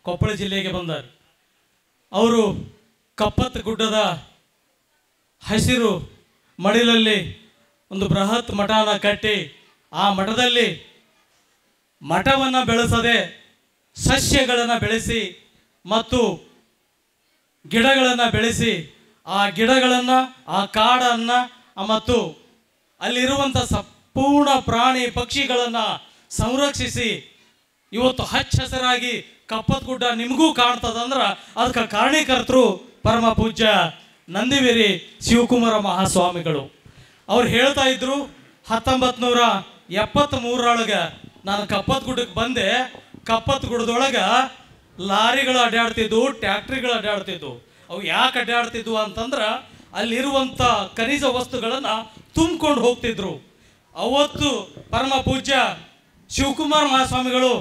ಕೊಪ್ಪಳ ಜಿಲ್ಲೆಗೆ ಬಂದರು. ಅವರು ಕಪ್ಪತ್ ಗುಡ್ಡದ ಹಸಿರು ಮಡಿಲಲ್ಲಿ ಒಂದು ಬೃಹತ್ ಮಠನ ಕಟ್ಟಿ ಆ ಮಠದಲ್ಲಿ ಮಠವನ್ನು ಬೆಳೆಸದೆ ಸಸ್ಯಗಳನ್ನು ಬೆಳೆಸಿ ಮತ್ತು ಗಿಡಗಳನ್ನು ಬೆಳೆಸಿ ಆ ಗಿಡಗಳನ್ನು ಆ ಕಾಡನ್ನು ಮತ್ತು ಅಲ್ಲಿರುವಂಥ ಸಂಪೂರ್ಣ ಪ್ರಾಣಿ ಪಕ್ಷಿಗಳನ್ನು ಸಂರಕ್ಷಿಸಿ ಇವತ್ತು ಹಚ್ಚ ಹಸಿರಾಗಿ ಕಪ್ಪತ್ ಗುಡ್ಡ ನಿಮಗೂ ಕಾಣ್ತದಂದ್ರೆ ಅದಕ್ಕೆ ಕಾರಣೀಕರ್ತರು ಪರಮ ಪೂಜ್ಯ ನಂದಿವೇರಿ ಶಿವಕುಮಾರ ಮಹಾಸ್ವಾಮಿಗಳು. ಅವ್ರು ಹೇಳ್ತಾ ಇದ್ರು 1973 ನಾನು ಕಪ್ಪತ್ ಗುಡ್ಡಕ್ಕೆ ಬಂದೆ. ಕಪ್ಪತ್ ಗುಡ್ಡದೊಳಗೆ ಲಾರಿಗಳು ಅಡ್ಡಾಡ್ತಿದ್ವು, ಟ್ಯಾಕ್ಟ್ರಿಗಳು ಅಡ್ಡಾಡ್ತಿದ್ವು. ಅವು ಯಾಕೆ ಅಡ್ಡಾಡ್ತಿದ್ವು ಅಂತಂದ್ರೆ ಅಲ್ಲಿರುವಂಥ ಖನಿಜ ವಸ್ತುಗಳನ್ನು ತುಂಬಿಕೊಂಡು ಹೋಗ್ತಿದ್ರು. ಅವತ್ತು ಪರಮ ಪೂಜ್ಯ ಶಿವಕುಮಾರ ಮಹಾಸ್ವಾಮಿಗಳು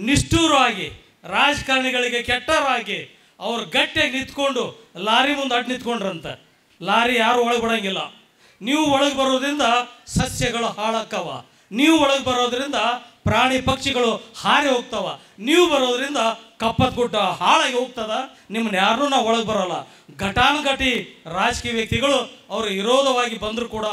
ನಿಷ್ಠೂರವಾಗಿ ರಾಜಕಾರಣಿಗಳಿಗೆ ಕೆಟ್ಟರಾಗಿ ಅವ್ರು ಗಟ್ಟಿಯಾಗಿ ನಿಂತ್ಕೊಂಡು ಲಾರಿ ಮುಂದೆ ಅಡ್ಡ ನಿಂತ್ಕೊಂಡ್ರಂತ. ಲಾರಿ ಯಾರು ಒಳಗೆ ಬಿಡೋಂಗಿಲ್ಲ, ನೀವು ಒಳಗೆ ಬರೋದ್ರಿಂದ ಸಸ್ಯಗಳು ಹಾಳಾಕ್ಕವ, ನೀವು ಒಳಗೆ ಬರೋದ್ರಿಂದ ಪ್ರಾಣಿ ಪಕ್ಷಿಗಳು ಹಾರಿ ಹೋಗ್ತಾವ, ನೀವು ಬರೋದ್ರಿಂದ ಕಪ್ಪತ್ ಗುಡ್ಡ ಹಾಳಾಗಿ ಹೋಗ್ತದ, ನಿಮ್ಮನ್ನ ಯಾರನ್ನೂ ನಾವು ಒಳಗೆ ಬರೋಲ್ಲ. ಘಟಾನುಘಟಿ ರಾಜಕೀಯ ವ್ಯಕ್ತಿಗಳು ಅವರು ವಿರೋಧವಾಗಿ ಬಂದರೂ ಕೂಡ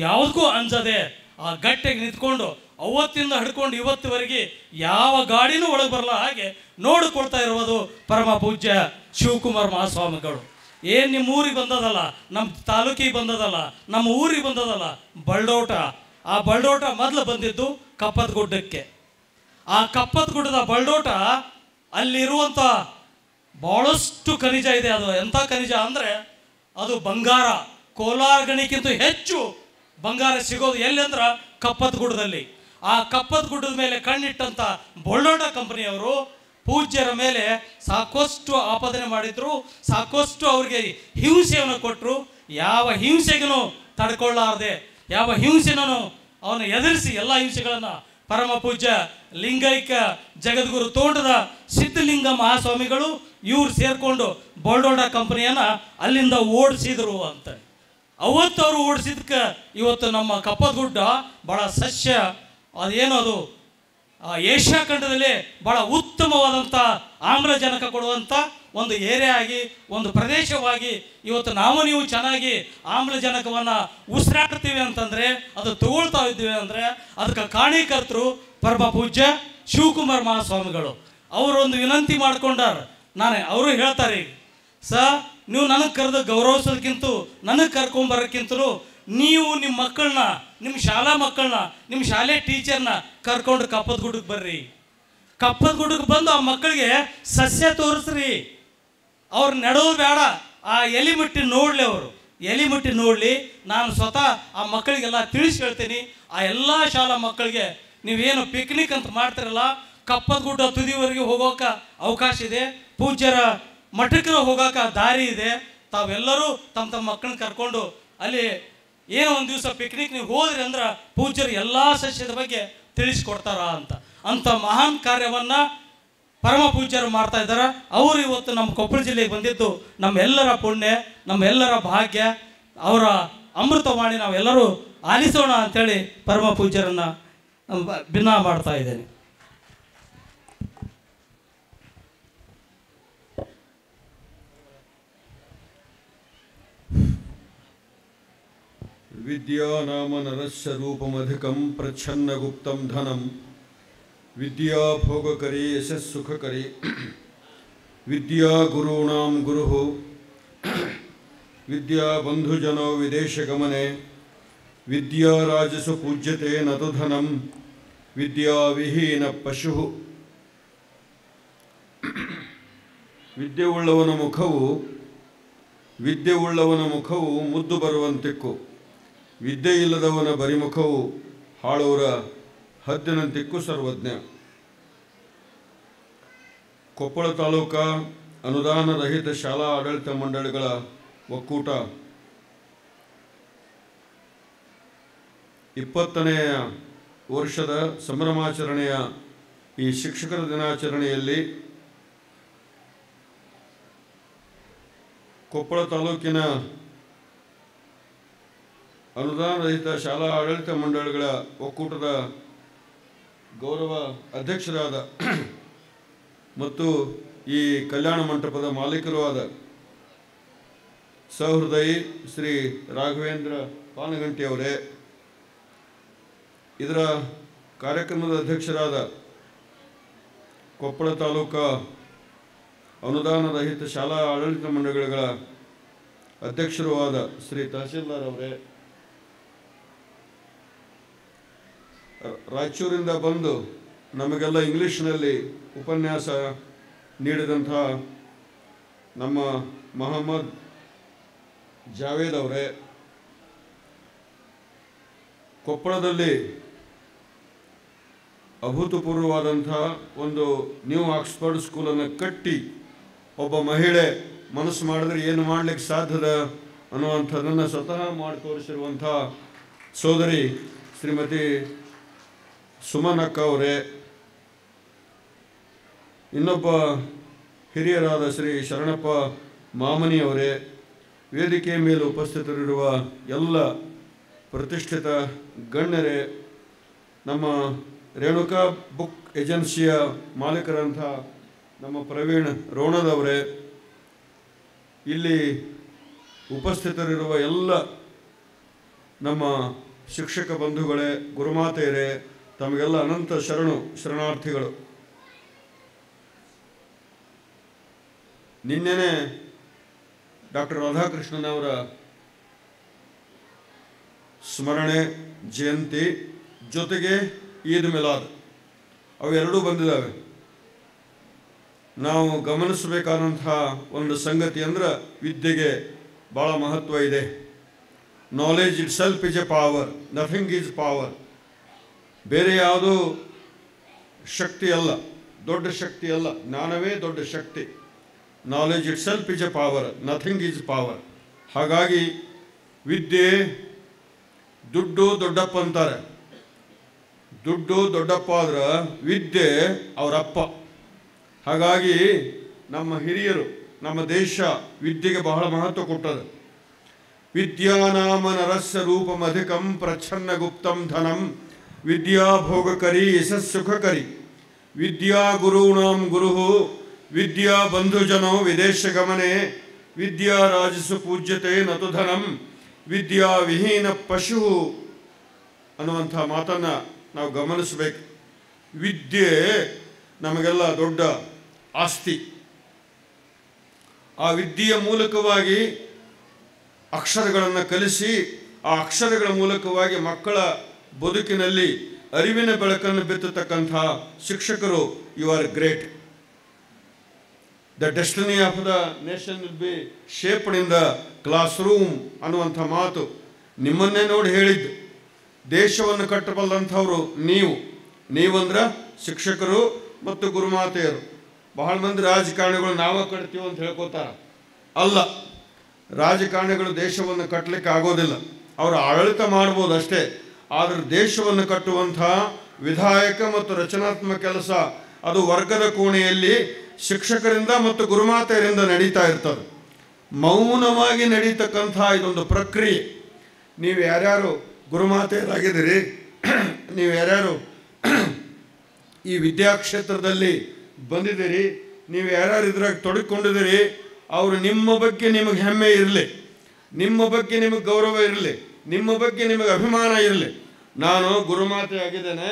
ಯಾವುದಕ್ಕೂ ಅಂಜದೆ ಆ ಗಟ್ಟಿಯಾಗಿ ನಿಂತ್ಕೊಂಡು ಅವತ್ತಿಂದ ಹಿಡ್ಕೊಂಡು ಇವತ್ತುವರೆಗೆ ಯಾವ ಗಾಡಿನೂ ಒಳಗೆ ಬರಲ್ಲ ಹಾಗೆ ನೋಡಿಕೊಳ್ತಾ ಇರುವುದು ಪರಮ ಪೂಜ್ಯ ಶಿವಕುಮಾರ ಮಹಾಸ್ವಾಮಿಗಳು. ಏನು ನಿಮ್ಮ ಊರಿಗೆ ಬಂದದಲ್ಲ, ನಮ್ಮ ತಾಲೂಕಿಗೆ ಬಂದದಲ್ಲ, ನಮ್ಮ ಊರಿಗೆ ಬಂದದಲ್ಲ ಬಲ್ಡೋಟ. ಆ ಬಲ್ಡೋಟ ಮೊದಲು ಬಂದಿದ್ದು ಕಪ್ಪತ್ ಗುಡ್ಡಕ್ಕೆ. ಆ ಕಪ್ಪತ್ ಗುಡ್ಡದ ಬಲ್ಡೋಟ ಅಲ್ಲಿರುವಂಥ ಭಾಳಷ್ಟು ಖನಿಜ ಇದೆ. ಅದು ಎಂಥ ಖನಿಜ ಅಂದರೆ ಅದು ಬಂಗಾರ. ಕೋಲಾರ ಗಣಿಗಿಂತ ಹೆಚ್ಚು ಬಂಗಾರ ಸಿಗೋದು ಎಲ್ಲಿ ಅಂದ್ರೆ ಕಪ್ಪತ್ ಗುಡ್ಡದಲ್ಲಿ. ಆ ಕಪ್ಪತ್ ಗುಡ್ಡದ ಮೇಲೆ ಕಣ್ಣಿಟ್ಟಂಥ ಬಲ್ಡೋಟ ಕಂಪನಿಯವರು ಪೂಜ್ಯರ ಮೇಲೆ ಸಾಕಷ್ಟು ಆಪಾದನೆ ಮಾಡಿದ್ರು, ಸಾಕಷ್ಟು ಅವ್ರಿಗೆ ಹಿಂಸೆಯನ್ನು ಕೊಟ್ಟರು. ಯಾವ ಹಿಂಸೆಗೂ ತಡ್ಕೊಳ್ಳಾರದೆ, ಯಾವ ಹಿಂಸೆನೂ ಅವನು ಎದುರಿಸಿ ಎಲ್ಲ ಹಿಂಸೆಗಳನ್ನು ಪರಮ ಪೂಜ್ಯ ಲಿಂಗೈಕ್ಯ ಜಗದ್ಗುರು ತೋಂಟದ ಸಿದ್ಧಲಿಂಗ ಮಹಾಸ್ವಾಮಿಗಳು ಇವ್ರು ಸೇರಿಕೊಂಡು ಬಲ್ಡೋಟ ಕಂಪನಿಯನ್ನು ಅಲ್ಲಿಂದ ಓಡಿಸಿದ್ರು ಅಂತ. ಅವತ್ತು ಅವರು ಓಡಿಸಿದಕ್ಕೆ ಇವತ್ತು ನಮ್ಮ ಕಪ್ಪತ್ ಗುಡ್ಡ ಭಾಳ ಸಸ್ಯ ಅದೇನದು ಏಷ್ಯಾ ಖಂಡದಲ್ಲಿ ಭಾಳ ಉತ್ತಮವಾದಂಥ ಆಮ್ಲಜನಕ ಕೊಡುವಂಥ ಒಂದು ಏರಿಯಾ ಆಗಿ ಒಂದು ಪ್ರದೇಶವಾಗಿ ಇವತ್ತು ನಾವು ನೀವು ಚೆನ್ನಾಗಿ ಆಮ್ಲಜನಕವನ್ನು ಉಸಿರಾಡ್ತೀವಿ ಅಂತಂದರೆ, ಅದು ತಗೊಳ್ತಾ ಇದ್ದೀವಿ ಅಂದರೆ ಅದಕ್ಕೆ ಕಾರಣೀಕರ್ತರು ಪರಮ ಪೂಜ್ಯ ಶಿವಕುಮಾರ ಮಹಾಸ್ವಾಮಿಗಳು. ಅವರೊಂದು ವಿನಂತಿ ಮಾಡ್ಕೊಂಡಾರ. ಅವರು ಹೇಳ್ತಾರೆ, ನೀವು ನನಗೆ ಕರೆದು ಗೌರವಿಸೋದಕ್ಕಿಂತ ನನಗೆ ಕರ್ಕೊಂಬರೋಕ್ಕಿಂತಲೂ ನೀವು ನಿಮ್ಮ ಮಕ್ಕಳನ್ನ, ನಿಮ್ಮ ಶಾಲಾ ಮಕ್ಕಳನ್ನ, ನಿಮ್ಮ ಶಾಲೆ ಟೀಚರ್ನ ಕರ್ಕೊಂಡು ಕಪ್ಪತ್ ಗುಡ್ಡಕ್ಕೆ ಬರ್ರಿ. ಕಪ್ಪತ್ ಗುಡ್ಡಕ್ಕೆ ಬಂದು ಆ ಮಕ್ಕಳಿಗೆ ಸಸ್ಯ ತೋರಿಸ್ರಿ. ಅವ್ರು ನೆಡೋದು ಬೇಡ, ಆ ಎಲಿಮಟ್ಟಿ ನೋಡಲಿ. ಅವರು ಎಲಿಮಟ್ಟಿ ನೋಡಲಿ. ನಾನು ಸ್ವತಃ ಆ ಮಕ್ಕಳಿಗೆಲ್ಲ ತಿಳಿಸಿ ಹೇಳ್ತೀನಿ. ಆ ಎಲ್ಲ ಶಾಲಾ ಮಕ್ಕಳಿಗೆ ನೀವೇನು ಪಿಕ್ನಿಕ್ ಅಂತ ಮಾಡ್ತಿರಲ್ಲ, ಕಪ್ಪತ್ ಗುಡ್ಡ ತುದಿವರೆಗೆ ಹೋಗೋಕೆ ಅವಕಾಶ ಇದೆ, ಪೂಜ್ಯರ ಮಠಕ್ಕೆ ಹೋಗೋಕೆ ದಾರಿ ಇದೆ. ತಾವೆಲ್ಲರೂ ತಮ್ಮ ತಮ್ಮ ಮಕ್ಕಳನ್ನ ಕರ್ಕೊಂಡು ಅಲ್ಲಿ ಏನೋ ಒಂದು ದಿವಸ ಪಿಕ್ನಿಕ್ ನೀವು ಹೋದ್ರಿ ಅಂದ್ರೆ ಪೂಜ್ಯರು ಎಲ್ಲ ಸಸ್ಯದ ಬಗ್ಗೆ ತಿಳಿಸ್ಕೊಡ್ತಾರ ಅಂತ ಮಹಾನ್ ಕಾರ್ಯವನ್ನು ಪರಮ ಪೂಜ್ಯರು ಮಾಡ್ತಾ ಇದ್ದಾರೆ. ಅವರು ಇವತ್ತು ನಮ್ಮ ಕೊಪ್ಪಳ ಜಿಲ್ಲೆಗೆ ಬಂದಿದ್ದು ನಮ್ಮೆಲ್ಲರ ಪುಣ್ಯ, ನಮ್ಮೆಲ್ಲರ ಭಾಗ್ಯ. ಅವರ ಅಮೃತವಾಣಿ ನಾವೆಲ್ಲರೂ ಆಲಿಸೋಣ ಅಂಥೇಳಿ ಪರಮ ಪೂಜ್ಯರನ್ನು ಭಿನ್ನ ಮಾಡ್ತಾ ಇದ್ದೇನೆ. ವಿದ್ಯಾ ನಾಮ ನರಸ್ಯ ರೂಪಮಧಿಕಂ ಪ್ರಚ್ಛನ್ನ ಗುಪ್ತಂ ಧನಂ ವಿದ್ಯಾ ಭೋಗಕರಿ ಯಶಸ್ಸುಖಕರಿ ವಿದ್ಯಾ ಗುರುಣಾಂ ಗುರುಃ ವಿದ್ಯಾ ಬಂಧುಜನೋ ವಿದೇಶಗಮನೆ ವಿದ್ಯಾ ರಾಜಸು ಪೂಜ್ಯತೆ ನತು ಧನಂ ವಿದ್ಯಾ ವಿಹೀನ ಪಶು. ವಿದ್ಯೆಯುಳ್ಳವನ ಮುಖವು ಮುದ್ದು ಬರುವಂತಿಕ್ಕು, ವಿದ್ಯೆ ಇಲ್ಲದವನ ಬರಿಮುಖವು ಹಾಳೋರ ಹದ್ದಿನಂತಿಕ್ಕು ಸರ್ವಜ್ಞ. ಕೊಪ್ಪಳ ತಾಲೂಕಾ ಅನುದಾನ ರಹಿತ ಶಾಲಾ ಆಡಳಿತ ಮಂಡಳಿಗಳ ಒಕ್ಕೂಟ 20ನೇ ವರ್ಷದ ಸಂಭ್ರಮಾಚರಣೆಯ ಈ ಶಿಕ್ಷಕರ ದಿನಾಚರಣೆಯಲ್ಲಿ ಕೊಪ್ಪಳ ತಾಲೂಕಿನ ಅನುದಾನ ರಹಿತ ಶಾಲಾ ಆಡಳಿತ ಮಂಡಳಿಗಳ ಒಕ್ಕೂಟದ ಗೌರವ ಅಧ್ಯಕ್ಷರಾದ ಮತ್ತು ಈ ಕಲ್ಯಾಣ ಮಂಟಪದ ಮಾಲೀಕರು ಆದ ಸಹೃದಯಿ ಶ್ರೀ ರಾಘವೇಂದ್ರ ಪಾನಗಂಟಿಯವರೇ, ಇದರ ಕಾರ್ಯಕ್ರಮದ ಅಧ್ಯಕ್ಷರಾದ ಕೊಪ್ಪಳ ತಾಲೂಕಾ ಅನುದಾನ ರಹಿತ ಶಾಲಾ ಆಡಳಿತ ಮಂಡಳಿಗಳ ಅಧ್ಯಕ್ಷರೂ ಆದ ಶ್ರೀ ತಹಸೀಲ್ದಾರ್ ಅವರೇ, ರಾಯಚೂರಿಂದ ಬಂದು ನಮಗೆಲ್ಲ ಇಂಗ್ಲೀಷ್ನಲ್ಲಿ ಉಪನ್ಯಾಸ ನೀಡಿದಂಥ ನಮ್ಮ ಮೊಹಮ್ಮದ್ ಜಾವೇದ್ ಅವರೇ, ಕೊಪ್ಪಳದಲ್ಲಿ ಅಭೂತಪೂರ್ವವಾದಂಥ ಒಂದು ನ್ಯೂ ಆಕ್ಸ್ಫರ್ಡ್ ಸ್ಕೂಲನ್ನು ಕಟ್ಟಿ ಒಬ್ಬ ಮಹಿಳೆ ಮನಸ್ಸು ಮಾಡಿದ್ರೆ ಏನು ಮಾಡಲಿಕ್ಕೆ ಸಾಧ್ಯದ ಅನ್ನುವಂಥದ್ದನ್ನು ಸ್ವತಃ ಮಾಡಿ ತೋರಿಸಿರುವಂಥ ಸೋದರಿ ಶ್ರೀಮತಿ ಸುಮನಕ್ಕ ಅವರೇ, ಇನ್ನೊಬ್ಬ ಹಿರಿಯರಾದ ಶ್ರೀ ಶರಣಪ್ಪ ಮಾಮನಿ ಅವರೇ, ವೇದಿಕೆ ಮೇಲೆ ಉಪಸ್ಥಿತರಿರುವ ಎಲ್ಲ ಪ್ರತಿಷ್ಠಿತ ಗಣ್ಯರೇ, ನಮ್ಮ ರೇಣುಕಾ ಬುಕ್ ಏಜೆನ್ಸಿಯ ಮಾಲೀಕರಂಥ ನಮ್ಮ ಪ್ರವೀಣ್ ರೋಣದವರೇ, ಇಲ್ಲಿ ಉಪಸ್ಥಿತರಿರುವ ಎಲ್ಲ ನಮ್ಮ ಶಿಕ್ಷಕ ಬಂಧುಗಳೇ, ಗುರುಮಾತೆಯರೇ, ತಮಗೆಲ್ಲ ಅನಂತ ಶರಣಾರ್ಥಿಗಳು. ನಿನ್ನೆನೇ ಡಾಕ್ಟರ್ ರಾಧಾಕೃಷ್ಣನವರ ಸ್ಮರಣೆ ಜಯಂತಿ ಜೊತೆಗೆ ಈದ್ ಮಿಲಾದ್ ಅವೆರಡೂ ಬಂದಿದ್ದಾವೆ. ನಾವು ಗಮನಿಸಬೇಕಾದಂತಹ ಒಂದು ಸಂಗತಿ ಅಂದ್ರೆ ವಿದ್ಯೆಗೆ ಭಾಳ ಮಹತ್ವ ಇದೆ. Knowledge itself is a power, nothing is power. ಬೇರೆ ಯಾವುದೂ ಶಕ್ತಿ ಅಲ್ಲ, ದೊಡ್ಡ ಶಕ್ತಿ ಅಲ್ಲ, ಜ್ಞಾನವೇ ದೊಡ್ಡ ಶಕ್ತಿ. Knowledge itself is a power, nothing is power. ಹಾಗಾಗಿ ವಿದ್ಯೆ ದುಡ್ಡು ದೊಡ್ಡಪ್ಪ ಅಂತಾರೆ. ದುಡ್ಡು ದೊಡ್ಡಪ್ಪ ಆದ್ರೆ ವಿದ್ಯೆ ಅವರಪ್ಪ. ಹಾಗಾಗಿ ನಮ್ಮ ಹಿರಿಯರು, ನಮ್ಮ ದೇಶ ವಿದ್ಯೆಗೆ ಬಹಳ ಮಹತ್ವ ಕೊಟ್ಟது. ವಿದ್ಯಾನಾಮ ನರಸ್ಯ ರೂಪಮಧಿಕಂ ಪ್ರಚ್ಛನ್ನ ಗುಪ್ತಂ ಧನಂ ವಿದ್ಯಾ ಭೋಗಕರಿ ಯಶಸ್ಸುಖಕರಿ ವಿದ್ಯಾ ಗುರುಣಾಂ ಗುರುಃ ವಿದ್ಯಾ ಬಂಧುಜನೋ ವಿದೇಶ ಗಮನೆ ವಿದ್ಯಾ ರಾಜಸು ಪೂಜ್ಯತೆ ನತು ಧನಂ ವಿದ್ಯಾ ವಿಹೀನ ಪಶು ಅನ್ನುವಂಥ ಮಾತನ್ನು ನಾವು ಗಮನಿಸಬೇಕು. ವಿದ್ಯೆ ನಮಗೆಲ್ಲ ದೊಡ್ಡ ಆಸ್ತಿ. ಆ ವಿದ್ಯೆಯ ಮೂಲಕವಾಗಿ ಅಕ್ಷರಗಳನ್ನು ಕಲಿಸಿ ಆ ಅಕ್ಷರಗಳ ಮೂಲಕವಾಗಿ ಮಕ್ಕಳ ಬದುಕಿನಲ್ಲಿ ಅರಿವಿನ ಬೆಳಕನ್ನು ಬಿತ್ತತಕ್ಕಂಥ ಶಿಕ್ಷಕರು, you are great. The destiny of the nation will be shaped in the classroom ಅನ್ನುವಂಥ ಮಾತು ನಿಮ್ಮನ್ನೇ ನೋಡಿ ಹೇಳಿದ್ದು. ದೇಶವನ್ನು ಕಟ್ಟಬಲ್ಲಂಥವ್ರು ನೀವಂದ್ರೆ ಶಿಕ್ಷಕರು ಮತ್ತು ಗುರುಮಾತೆಯರು. ಬಹಳ ಮಂದಿ ರಾಜಕಾರಣಿಗಳು ನಾವೇ ಕಟ್ತೀವಿ ಅಂತ ಹೇಳ್ಕೋತಾರೆ. ಅಲ್ಲ, ರಾಜಕಾರಣಿಗಳು ದೇಶವನ್ನು ಕಟ್ಟಲಿಕ್ಕೆ ಆಗೋದಿಲ್ಲ. ಅವರು ಆಡಳಿತ ಮಾಡ್ಬೋದು ಅಷ್ಟೇ. ಆದರೆ ದೇಶವನ್ನು ಕಟ್ಟುವಂಥ ವಿಧಾಯಕ ಮತ್ತು ರಚನಾತ್ಮಕ ಕೆಲಸ ಅದು ವರ್ಗದ ಕೋಣೆಯಲ್ಲಿ ಶಿಕ್ಷಕರಿಂದ ಮತ್ತು ಗುರುಮಾತೆಯರಿಂದ ನಡೀತಾ ಇರ್ತದೆ. ಮೌನವಾಗಿ ನಡೀತಕ್ಕಂಥ ಇದೊಂದು ಪ್ರಕ್ರಿಯೆ. ನೀವು ಯಾರ್ಯಾರು ಗುರುಮಾತೆಯರಾಗಿದ್ದೀರಿ, ನೀವು ಯಾರ್ಯಾರು ಈ ವಿದ್ಯಾಕ್ಷೇತ್ರದಲ್ಲಿ ಬಂದಿದ್ದೀರಿ, ನೀವು ಯಾರ್ಯಾರು ಇದ್ರಾಗ ತೊಡಗಿಕೊಂಡಿದ್ದೀರಿ, ಅವರು ನಿಮ್ಮ ಬಗ್ಗೆ ನಿಮಗೆ ಹೆಮ್ಮೆ ಇರಲಿ, ನಿಮ್ಮ ಬಗ್ಗೆ ನಿಮಗೆ ಗೌರವ ಇರಲಿ, ನಿಮ್ಮ ಬಗ್ಗೆ ನಿಮಗೆ ಅಭಿಮಾನ ಇರಲಿ. ನಾನು ಗುರುಮಾತೆ ಆಗಿದ್ದೇನೆ,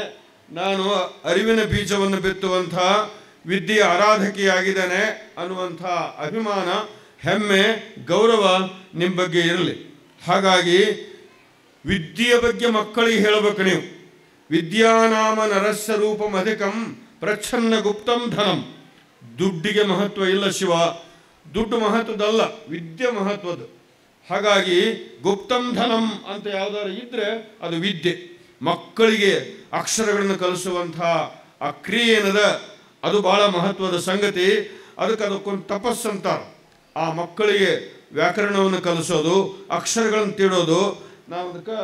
ನಾನು ಅರಿವಿನ ಬೀಜವನ್ನು ಬಿತ್ತುವಂಥ ವಿದ್ಯೆಯ ಆರಾಧಕಿಯಾಗಿದ್ದೇನೆ ಅನ್ನುವಂಥ ಅಭಿಮಾನ, ಹೆಮ್ಮೆ, ಗೌರವ ನಿಮ್ಮ ಬಗ್ಗೆ ಇರಲಿ. ಹಾಗಾಗಿ ವಿದ್ಯೆಯ ಬಗ್ಗೆ ಮಕ್ಕಳಿಗೆ ಹೇಳಬೇಕು ನೀವು. ವಿದ್ಯಾನಾಮ ನರಸ್ಯ ರೂಪಂ ಅಧಿಕಂ ಪ್ರಚ್ಛನ್ನ ಗುಪ್ತಂ ಧನಂ. ದುಡ್ಡಿಗೆ ಮಹತ್ವ ಇಲ್ಲ ಶಿವ, ದುಡ್ಡು ಮಹತ್ವದಲ್ಲ, ವಿದ್ಯೆ ಮಹತ್ವದ್ದು. ಹಾಗಾಗಿ ಗುಪ್ತಂ ಧನಂ ಅಂತ ಯಾವ್ದಾರು ಇದ್ರೆ ಅದು ವಿದ್ಯೆ. ಮಕ್ಕಳಿಗೆ ಅಕ್ಷರಗಳನ್ನು ಕಲಿಸುವಂಥ ಆ ಕ್ರಿಯೆ ಏನದ ಅದು ಬಹಳ ಮಹತ್ವದ ಸಂಗತಿ. ಅದಕ್ಕೊಂದು ತಪಸ್ಸು ಅಂತಾರೆ. ಆ ಮಕ್ಕಳಿಗೆ ವ್ಯಾಕರಣವನ್ನು ಕಲಿಸೋದು, ಅಕ್ಷರಗಳನ್ನು ತಿಳೋದು. ನಾವು ಅದಕ್ಕೆ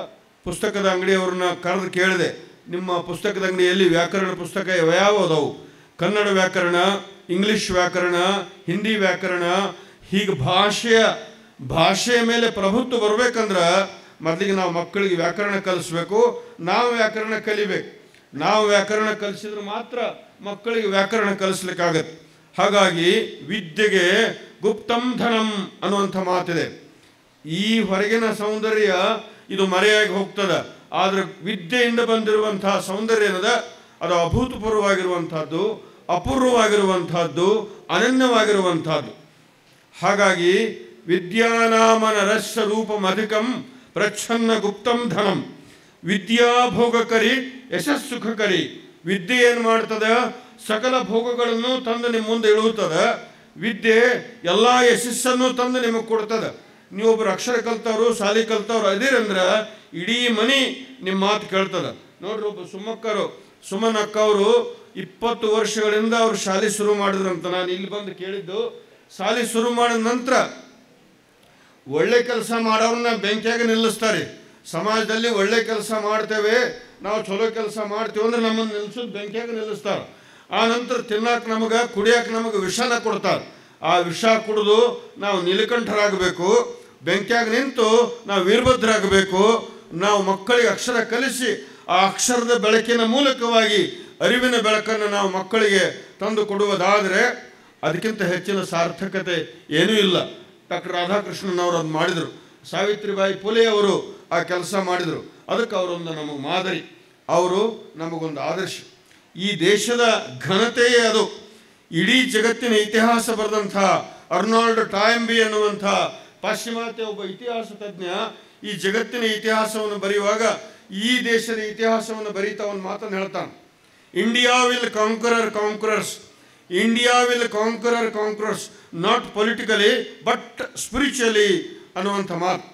ಪುಸ್ತಕದ ಅಂಗಡಿಯವ್ರನ್ನ ಕರೆದು ಕೇಳಿದೆ, ನಿಮ್ಮ ಪುಸ್ತಕದ ಅಂಗಡಿಯಲ್ಲಿ ವ್ಯಾಕರಣ ಪುಸ್ತಕ ಯಾವ್ಯಾವುದವು? ಕನ್ನಡ ವ್ಯಾಕರಣ, ಇಂಗ್ಲಿಷ್ ವ್ಯಾಕರಣ, ಹಿಂದಿ ವ್ಯಾಕರಣ. ಹೀಗೆ ಭಾಷೆಯ ಮೇಲೆ ಪ್ರಭುತ್ವ ಬರಬೇಕಂದ್ರೆ ಮೊದಲಿಗೆ ನಾವು ಮಕ್ಕಳಿಗೆ ವ್ಯಾಕರಣ ಕಲಿಸ್ಬೇಕು, ನಾವು ವ್ಯಾಕರಣ ಕಲಿಬೇಕು. ನಾವು ವ್ಯಾಕರಣ ಕಲಿಸಿದ್ರೆ ಮಾತ್ರ ಮಕ್ಕಳಿಗೆ ವ್ಯಾಕರಣ ಕಲಿಸ್ಲಿಕ್ಕಾಗತ್ತೆ. ಹಾಗಾಗಿ ವಿದ್ಯೆಗೆ ಗುಪ್ತಂ ಧನಂ ಅನ್ನುವಂಥ ಮಾತಿದೆ. ಈ ಹೊರಗಿನ ಸೌಂದರ್ಯ ಇದು ಮರೆಯಾಗಿ ಹೋಗ್ತದೆ. ಆದರೆ ವಿದ್ಯೆಯಿಂದ ಬಂದಿರುವಂತಹ ಸೌಂದರ್ಯ ಏನದ ಅದು ಅಭೂತಪೂರ್ವವಾಗಿರುವಂಥದ್ದು, ಅಪೂರ್ವವಾಗಿರುವಂಥದ್ದು, ಅನನ್ಯವಾಗಿರುವಂಥದ್ದು. ಹಾಗಾಗಿ ವಿದ್ಯಾನಾಮನ ರಸ ರೂಪಮಧಿಕಂ ಪ್ರಚ್ಛನ್ನ ಗುಪ್ತಂ ಧನಂ. ವಿದ್ಯಾಭೋಗಕರಿ ಯಶಸ್ಸುಖಕರಿ. ವಿದ್ಯೆ ಏನು ಮಾಡ್ತದೆ? ಸಕಲ ಭೋಗಗಳನ್ನು ತಂದು ನಿಮ್ಮ ಮುಂದೆ ಇಳುತ್ತದೆ. ವಿದ್ಯೆ ಎಲ್ಲ ಯಶಸ್ಸನ್ನು ತಂದು ನಿಮಗೆ ಕೊಡ್ತದೆ. ನೀವೊಬ್ಬರು ಅಕ್ಷರ ಕಲ್ತವ್ರು, ಶಾಲೆ ಕಲ್ತವ್ರು ಅದಿರಂದ್ರೆ ಇಡೀ ಮನೆ ನಿಮ್ಮ ಮಾತು ಕೇಳ್ತದೆ. ನೋಡ್ರಿ, ಒಬ್ಬ ಸುಮನಕ್ಕ ಅವರು 20 ವರ್ಷಗಳಿಂದ ಅವ್ರು ಶಾಲೆ ಶುರು ಮಾಡಿದ್ರಂತ. ನಾನು ಇಲ್ಲಿ ಬಂದು ಕೇಳಿದ್ದು, ಶಾಲೆ ಶುರು ಮಾಡಿದ ನಂತರ ಒಳ್ಳೆ ಕೆಲಸ ಮಾಡೋರನ್ನ ಬೆಂಕಿಯಾಗ ನಿಲ್ಲಿಸ್ತಾರೆ. ಸಮಾಜದಲ್ಲಿ ಒಳ್ಳೆ ಕೆಲಸ ಮಾಡ್ತೇವೆ, ನಾವು ಚಲೋ ಕೆಲಸ ಮಾಡ್ತೇವೆ ಅಂದ್ರೆ ನಮ್ಮನ್ನು ನಿಲ್ಲಿಸೋದು ಬೆಂಕಿಯಾಗ ನಿಲ್ಲಿಸ್ತಾರೆ. ಆ ನಂತರ ತಿನ್ನಕ್ಕೆ ನಮಗೆ, ಕುಡಿಯೋಕೆ ನಮಗೆ ವಿಷನ ಕೊಡ್ತಾರೆ. ಆ ವಿಷ ಕುಡಿದು ನಾವು ನೀಲಕಂಠರಾಗಬೇಕು, ಬೆಂಕಿಯಾಗ ನಿಂತು ನಾವು ವೀರಭದ್ರಾಗಬೇಕು. ನಾವು ಮಕ್ಕಳಿಗೆ ಅಕ್ಷರ ಕಲಿಸಿ ಆ ಅಕ್ಷರದ ಬೆಳಕಿನ ಮೂಲಕವಾಗಿ ಅರಿವಿನ ಬೆಳಕನ್ನು ನಾವು ಮಕ್ಕಳಿಗೆ ತಂದು ಕೊಡುವುದಾದರೆ ಅದಕ್ಕಿಂತ ಹೆಚ್ಚಿನ ಸಾರ್ಥಕತೆ ಏನೂ ಇಲ್ಲ. ಡಾಕ್ಟರ್ ರಾಧಾಕೃಷ್ಣನವರು ಅದು ಮಾಡಿದರು. ಸಾವಿತ್ರಿಬಾಯಿ ಫುಲೆ ಅವರು ಆ ಕೆಲಸ ಮಾಡಿದರು. ಅದಕ್ಕೆ ಅವರೊಂದು ನಮಗೆ ಮಾದರಿ, ಅವರು ನಮಗೊಂದು ಆದರ್ಶ. ಈ ದೇಶದ ಘನತೆಯೇ ಅದು. ಇಡೀ ಜಗತ್ತಿನ ಇತಿಹಾಸ ಬರೆದಂಥ ಅರ್ನಾಲ್ಡ್ ಟಾಯಂಬಿ ಅನ್ನುವಂಥ ಪಾಶ್ಚಿಮಾತ್ಯ ಒಬ್ಬ ಇತಿಹಾಸ ತಜ್ಞ ಈ ಜಗತ್ತಿನ ಇತಿಹಾಸವನ್ನು ಬರೆಯುವಾಗ ಈ ದೇಶದ ಇತಿಹಾಸವನ್ನು ಬರೀತಾ ಒಂದು ಮಾತನ್ನು ಹೇಳ್ತಾನೆ. India will conquerors. India will conquerors not politically but spiritually ಅನ್ನುವಂಥ ಮಾತು.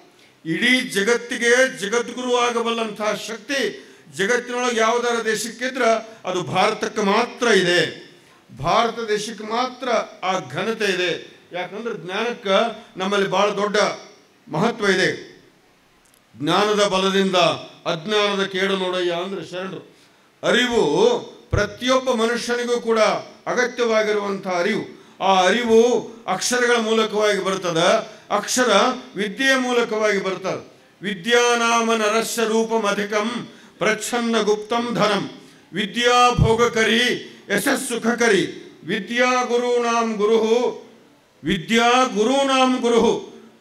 ಇಡೀ ಜಗತ್ತಿಗೆ ಜಗದ್ಗುರು ಆಗಬಲ್ಲಂಥ ಶಕ್ತಿ ಜಗತ್ತಿನೊಳಗೆ ಯಾವುದಾರ ದೇಶಕ್ಕಿದ್ರೆ ಅದು ಭಾರತಕ್ಕೆ ಮಾತ್ರ ಇದೆ. ಭಾರತ ದೇಶಕ್ಕೆ ಮಾತ್ರ ಆ ಘನತೆ ಇದೆ. ಯಾಕಂದ್ರೆ ಜ್ಞಾನಕ್ಕೆ ನಮ್ಮಲ್ಲಿ ಭಾಳ ದೊಡ್ಡ ಮಹತ್ವ ಇದೆ. ಜ್ಞಾನದ ಬಲದಿಂದ ಅಜ್ಞಾನದ ಕೇಡು ನೋಡಯ್ಯ ಅಂದ್ರೆ ಶರಣರು. ಅರಿವು ಪ್ರತಿಯೊಬ್ಬ ಮನುಷ್ಯನಿಗೂ ಕೂಡ ಅಗತ್ಯವಾಗಿರುವಂಥ ಅರಿವು. ಆ ಅರಿವು ಅಕ್ಷರಗಳ ಮೂಲಕವಾಗಿ ಬರ್ತದೆ. ಅಕ್ಷರ ವಿದ್ಯೆಯ ಮೂಲಕವಾಗಿ ಬರ್ತದೆ. ವಿದ್ಯಾನಾಮನ ರಸ್ಯ ರೂಪಮಧಿಕಂ ಪ್ರಚ್ಛನ್ನ ಗುಪ್ತಂ ಧನಂ. ವಿದ್ಯಾಭೋಗಕರಿ ಯಶಸ್ಸುಖಕರಿ. ವಿದ್ಯಾಗುರುನಾಂ ಗುರು.